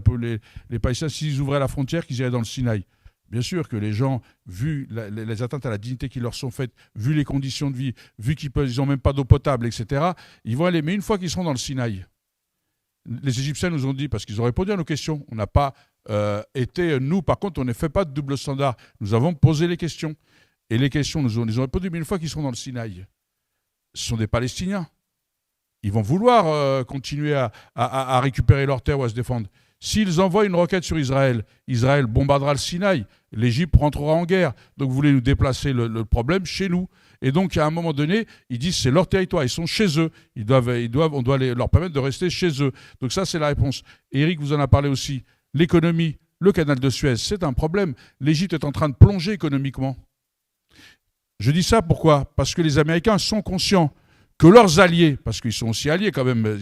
E: les Palestiniens, s'ils ouvraient la frontière, qu'ils iraient dans le Sinaï. Bien sûr que les gens, vu les atteintes à la dignité qui leur sont faites, vu les conditions de vie, vu qu'ils n'ont même pas d'eau potable, etc., ils vont aller. Mais une fois qu'ils seront dans le Sinaï, les Égyptiens nous ont dit, parce qu'ils ont répondu à nos questions, on n'a pas nous, par contre, on ne fait pas de double standard. Nous avons posé les questions. Et les questions, ils ont répondu, mais une fois qu'ils seront dans le Sinaï, ce sont des Palestiniens. Ils vont vouloir continuer à récupérer leurs terres ou à se défendre. S'ils envoient une roquette sur Israël, Israël bombardera le Sinaï, l'Égypte rentrera en guerre. Donc vous voulez nous déplacer le problème chez nous. Et donc à un moment donné, ils disent c'est leur territoire, ils sont chez eux. On doit leur permettre de rester chez eux. Donc ça c'est la réponse. Eric vous en a parlé aussi. L'économie, le canal de Suez, c'est un problème. L'Égypte est en train de plonger économiquement. Je dis ça pourquoi ? Parce que les Américains sont conscients que leurs alliés, parce qu'ils sont aussi alliés quand même,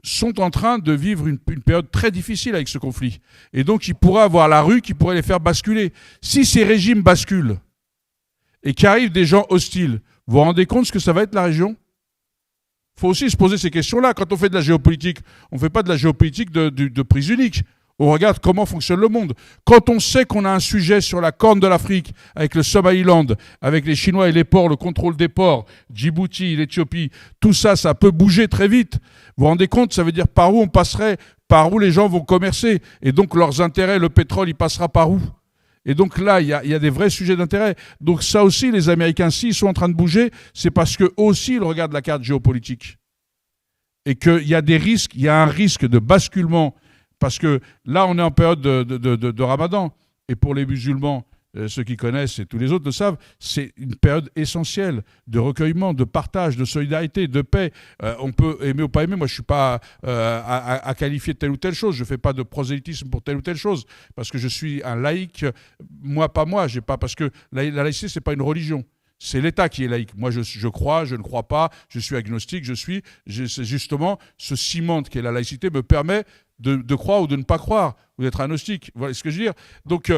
E: sont en train de vivre une période très difficile avec ce conflit. Et donc, il pourrait avoir la rue qui pourrait les faire basculer. Si ces régimes basculent et qu'arrivent des gens hostiles, vous vous rendez compte ce que ça va être la région ? Il faut aussi se poser ces questions-là. Quand on fait de la géopolitique, on ne fait pas de la géopolitique de prise unique. On regarde comment fonctionne le monde. Quand on sait qu'on a un sujet sur la corne de l'Afrique, avec le Somaliland, avec les Chinois et les ports, le contrôle des ports, Djibouti, l'Éthiopie, tout ça, ça peut bouger très vite. Vous vous rendez compte, ça veut dire par où on passerait, par où les gens vont commercer. Et donc leurs intérêts, le pétrole, il passera par où ? Et donc là, il y a des vrais sujets d'intérêt. Donc ça aussi, les Américains, s'ils sont en train de bouger, c'est parce qu'eux aussi, ils regardent la carte géopolitique. Et qu'il y a des risques, il y a un risque de basculement. Parce que là, on est en période de Ramadan. Et pour les musulmans, ceux qui connaissent et tous les autres le savent, c'est une période essentielle de recueillement, de partage, de solidarité, de paix. On peut aimer ou pas aimer. Moi, je ne suis pas à qualifier de telle ou telle chose. Je ne fais pas de prosélytisme pour telle ou telle chose. Parce que je suis un laïc. Moi, pas moi. Parce que la laïcité, ce n'est pas une religion. C'est l'État qui est laïque. Moi, je crois, je ne crois pas, je suis agnostique, c'est justement ce ciment qui est la laïcité me permet de croire ou de ne pas croire, ou d'être agnostique. Voilà ce que je veux dire. Donc,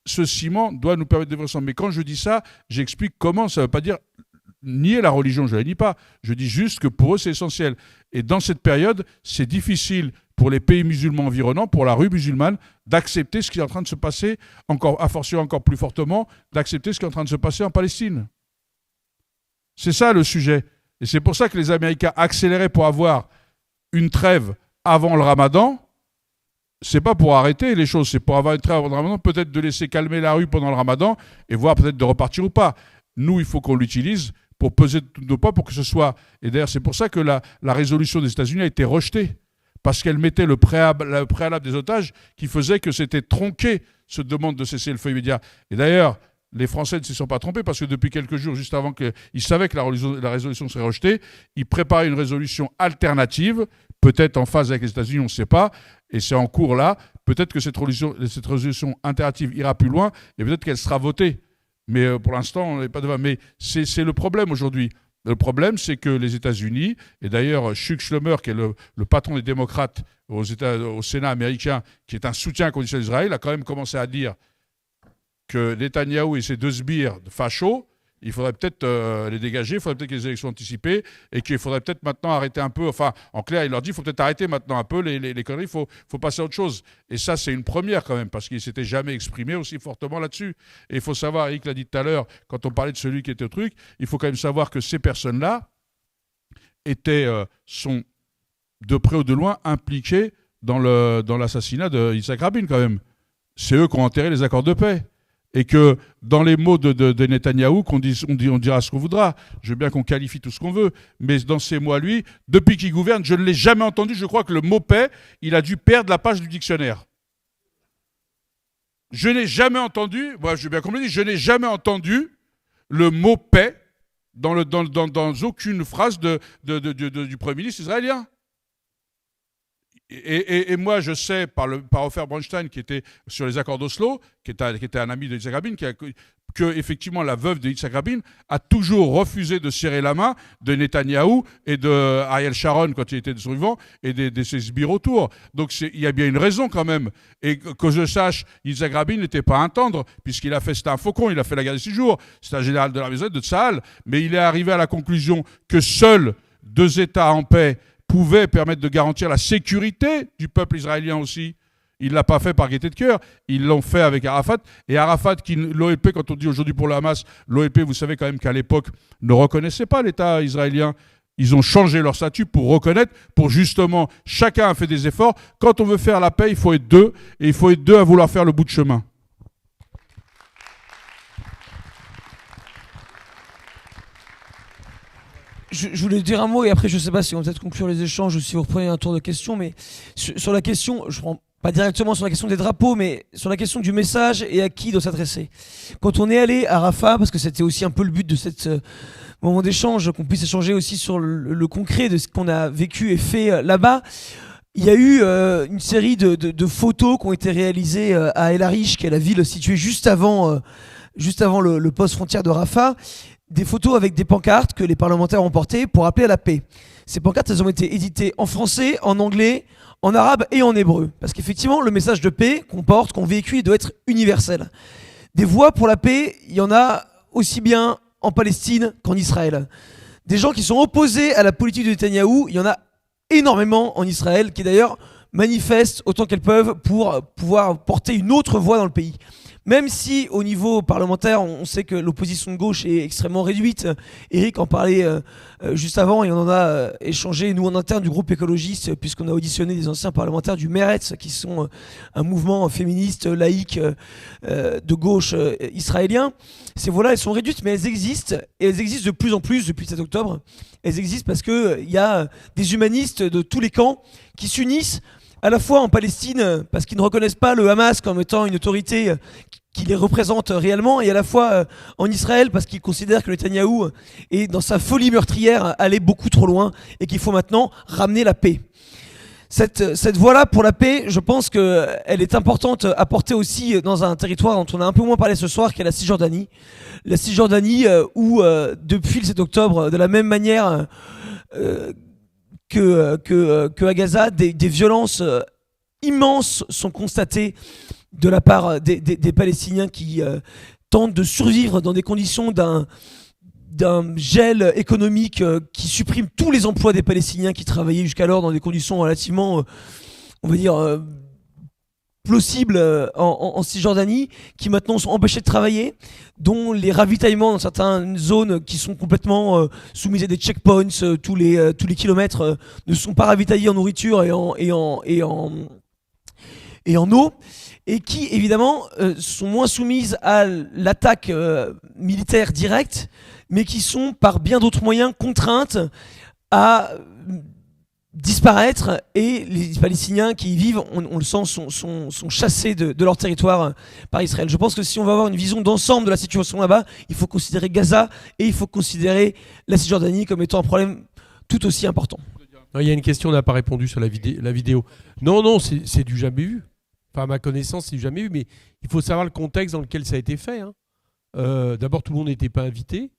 E: ce ciment doit nous permettre de vivre ensemble. Mais quand je dis ça, j'explique comment. Ça ne veut pas dire nier la religion, je ne la nie pas. Je dis juste que pour eux, c'est essentiel. Et dans cette période, c'est difficile pour les pays musulmans environnants, pour la rue musulmane, d'accepter ce qui est en train de se passer, a fortiori encore plus fortement, d'accepter ce qui est en train de se passer en Palestine. C'est ça le sujet. Et c'est pour ça que les Américains accéléraient pour avoir une trêve avant le Ramadan. C'est pas pour arrêter les choses, c'est pour avoir une trêve avant le Ramadan, peut-être de laisser calmer la rue pendant le Ramadan et voir peut-être de repartir ou pas. Nous, il faut qu'on l'utilise pour peser tous nos poids pour que ce soit... Et d'ailleurs, c'est pour ça que la résolution des États-Unis a été rejetée. Parce qu'elle mettait le préalable des otages qui faisait que c'était tronqué, cette demande de cesser le feu immédiat. Et d'ailleurs, les Français ne s'y sont pas trompés parce que depuis quelques jours, juste avant qu'ils savaient que la résolution serait rejetée, ils préparaient une résolution alternative, peut-être en phase avec les États-Unis, on ne sait pas, et c'est en cours là. Peut-être que cette résolution alternative ira plus loin et peut-être qu'elle sera votée. Mais pour l'instant, on n'est pas devant. Mais c'est le problème aujourd'hui. Le problème, c'est que les États-Unis, et d'ailleurs Chuck Schumer, qui est le patron des démocrates au Sénat américain, qui est un soutien inconditionnel d'Israël, a quand même commencé à dire que Netanyahou et ses deux sbires de fachos, il faudrait peut-être les dégager, il faudrait peut-être qu'il y ait des élections anticipées, et qu'il faudrait peut-être maintenant arrêter un peu, enfin, en clair, il leur dit, il faut peut-être arrêter maintenant un peu les conneries, il faut passer à autre chose. Et ça, c'est une première quand même, parce qu'il ne s'était jamais exprimé aussi fortement là-dessus. Et il faut savoir, Eric l'a dit tout à l'heure, quand on parlait de celui qui était au truc, il faut quand même savoir que ces personnes-là sont de près ou de loin impliquées dans l'assassinat de Yitzhak Rabin quand même. C'est eux qui ont enterré les accords de paix. Et que dans les mots de Netanyahou, on dira ce qu'on voudra. Je veux bien qu'on qualifie tout ce qu'on veut. Mais dans ces mots à lui, depuis qu'il gouverne, je ne l'ai jamais entendu. Je crois que le mot paix, il a dû perdre la page du dictionnaire. Je n'ai jamais entendu, moi je veux bien qu'on me le dise, je n'ai jamais entendu le mot paix dans aucune phrase du Premier ministre israélien. Et moi, je sais, par Ofer Bronstein, qui était sur les accords d'Oslo, qui était un ami de Yitzhak Rabin, que effectivement la veuve de Yitzhak Rabin a toujours refusé de serrer la main de Netanyahou et de Ariel Sharon quand il était survivant et de ses sbires autour. Donc il y a bien une raison quand même. Et que je sache, Yitzhak Rabin n'était pas un tendre, puisqu'il a fait, c'était un faucon, il a fait la guerre des 6 jours, c'était un général de l'armée de Tsahal, mais il est arrivé à la conclusion que seuls 2 États en paix pouvaient permettre de garantir la sécurité du peuple israélien aussi. Il ne l'a pas fait par gaieté de cœur, ils l'ont fait avec Arafat. Et Arafat, l'OLP, quand on dit aujourd'hui pour le Hamas, l'OLP, vous savez quand même qu'à l'époque, ne reconnaissait pas l'État israélien. Ils ont changé leur statut pour reconnaître, pour justement, chacun a fait des efforts. Quand on veut faire la paix, il faut être 2, et il faut être 2 à vouloir faire le bout de chemin.
F: Je voulais dire un mot et après je sais pas si on va peut-être conclure les échanges ou si vous reprenez un tour de questions, mais sur la question, je prends pas directement sur la question des drapeaux, mais sur la question du message et à qui il doit s'adresser. Quand on est allé à Rafah, parce que c'était aussi un peu le but de cette moment d'échange, qu'on puisse échanger aussi sur le concret de ce qu'on a vécu et fait là-bas, il y a eu une série de photos qui ont été réalisées à El Arish, qui est la ville située juste avant le poste frontière de Rafah. Des photos avec des pancartes que les parlementaires ont portées pour appeler à la paix. Ces pancartes, elles ont été éditées en français, en anglais, en arabe et en hébreu. Parce qu'effectivement, le message de paix qu'on porte, qu'on véhicule, il doit être universel. Des voix pour la paix, il y en a aussi bien en Palestine qu'en Israël. Des gens qui sont opposés à la politique de Netanyahou, il y en a énormément en Israël, qui d'ailleurs manifestent autant qu'elles peuvent pour pouvoir porter une autre voix dans le pays. Même si au niveau parlementaire, on sait que l'opposition de gauche est extrêmement réduite. Eric en parlait juste avant et on en a échangé, nous en interne du groupe écologiste, puisqu'on a auditionné des anciens parlementaires du Meretz, qui sont un mouvement féministe, laïque, de gauche israélien. Ces voix-là, elles sont réduites, mais elles existent. Et elles existent de plus en plus depuis 7 octobre. Elles existent parce qu'il y a des humanistes de tous les camps qui s'unissent à la fois en Palestine, parce qu'ils ne reconnaissent pas le Hamas comme étant une autorité qui les représente réellement, et à la fois en Israël, parce qu'ils considèrent que Netanyahou est dans sa folie meurtrière allé beaucoup trop loin, et qu'il faut maintenant ramener la paix. Cette voie-là pour la paix, je pense qu'elle est importante à porter aussi dans un territoire dont on a un peu moins parlé ce soir, qui est la Cisjordanie. La Cisjordanie où, depuis le 7 octobre, de la même manière que à Gaza, des violences immenses sont constatées de la part des Palestiniens qui tentent de survivre dans des conditions d'un gel économique qui supprime tous les emplois des Palestiniens qui travaillaient jusqu'alors dans des conditions relativement, on va dire, plausibles en Cisjordanie, qui maintenant sont empêchés de travailler, dont les ravitaillements dans certaines zones qui sont complètement soumises à des checkpoints tous les kilomètres ne sont pas ravitaillés en nourriture et en eau, et qui évidemment sont moins soumises à l'attaque militaire directe, mais qui sont par bien d'autres moyens contraintes à disparaître, et les Palestiniens qui y vivent, on le sent, sont chassés de leur territoire par Israël. Je pense que si on va avoir une vision d'ensemble de la situation là-bas, il faut considérer Gaza et il faut considérer la Cisjordanie comme étant un problème tout aussi important.
D: Non, il y a une question, on n'a pas répondu sur la vidéo. Non, c'est du jamais vu. Enfin, à ma connaissance, c'est du jamais vu, mais il faut savoir le contexte dans lequel ça a été fait. D'abord, tout le monde n'était pas invité.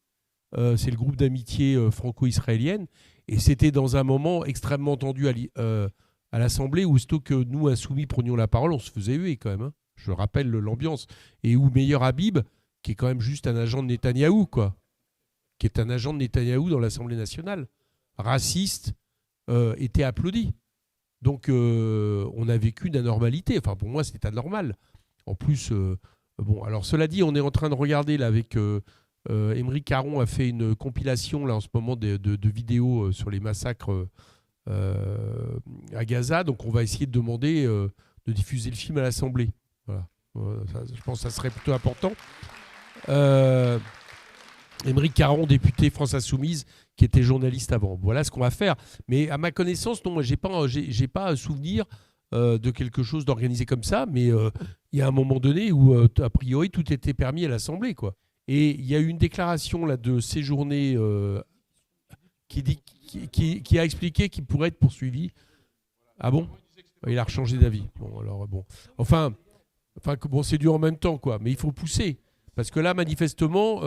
D: C'est le groupe d'amitié franco-israélienne. Et c'était dans un moment extrêmement tendu à l'Assemblée, où aussitôt que nous, insoumis, prenions la parole, on se faisait huer quand même. Je rappelle l'ambiance. Et où Meir Habib, qui est quand même juste un agent de Netanyahou, quoi, qui est un agent de Netanyahou dans l'Assemblée nationale, raciste, était applaudi. Donc on a vécu une anormalité. Enfin, pour moi, c'était anormal. En plus, bon, alors cela dit, on est en train de regarder là avec... Émeric Caron a fait une compilation là en ce moment de vidéos sur les massacres à Gaza, donc on va essayer de demander de diffuser le film à l'Assemblée. Voilà. Je pense que ça serait plutôt important. Émeric Caron, député France Insoumise, qui était journaliste avant. Voilà ce qu'on va faire. Mais à ma connaissance, non, moi, j'ai pas souvenir de quelque chose d'organisé comme ça. Mais il y a un moment donné où, a priori, tout était permis à l'Assemblée, quoi. Et il y a eu une déclaration là de séjourné qui a expliqué qu'il pourrait être poursuivi. Ah bon? Il a rechangé d'avis. Bon, alors bon. Enfin, bon, c'est dur en même temps, quoi. Mais il faut pousser. Parce que là, manifestement,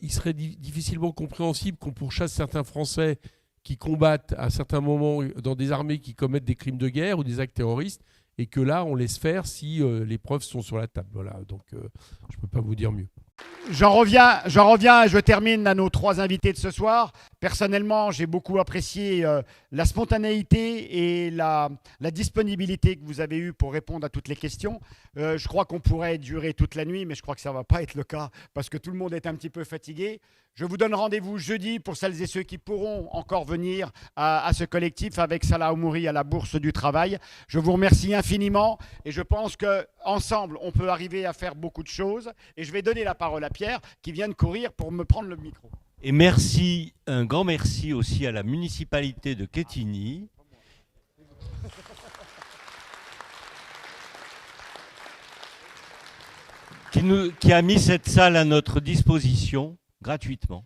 D: il serait difficilement compréhensible qu'on pourchasse certains Français qui combattent à certains moments dans des armées qui commettent des crimes de guerre ou des actes terroristes, et que là, on laisse faire si les preuves sont sur la table. Voilà. Donc, je ne peux pas vous dire mieux.
A: J'en reviens et je termine à nos 3 invités de ce soir. Personnellement, j'ai beaucoup apprécié la spontanéité et la disponibilité que vous avez eue pour répondre à toutes les questions. Je crois qu'on pourrait durer toute la nuit, mais je crois que ça ne va pas être le cas parce que tout le monde est un petit peu fatigué. Je vous donne rendez-vous jeudi pour celles et ceux qui pourront encore venir à ce collectif avec Salah Oumouri à la Bourse du Travail. Je vous remercie infiniment et je pense qu'ensemble, on peut arriver à faire beaucoup de choses. Et je vais donner la parole à Pierre qui vient de courir pour me prendre le micro.
B: Et merci, un grand merci aussi à la municipalité de Quetigny. Qui a mis cette salle à notre disposition gratuitement.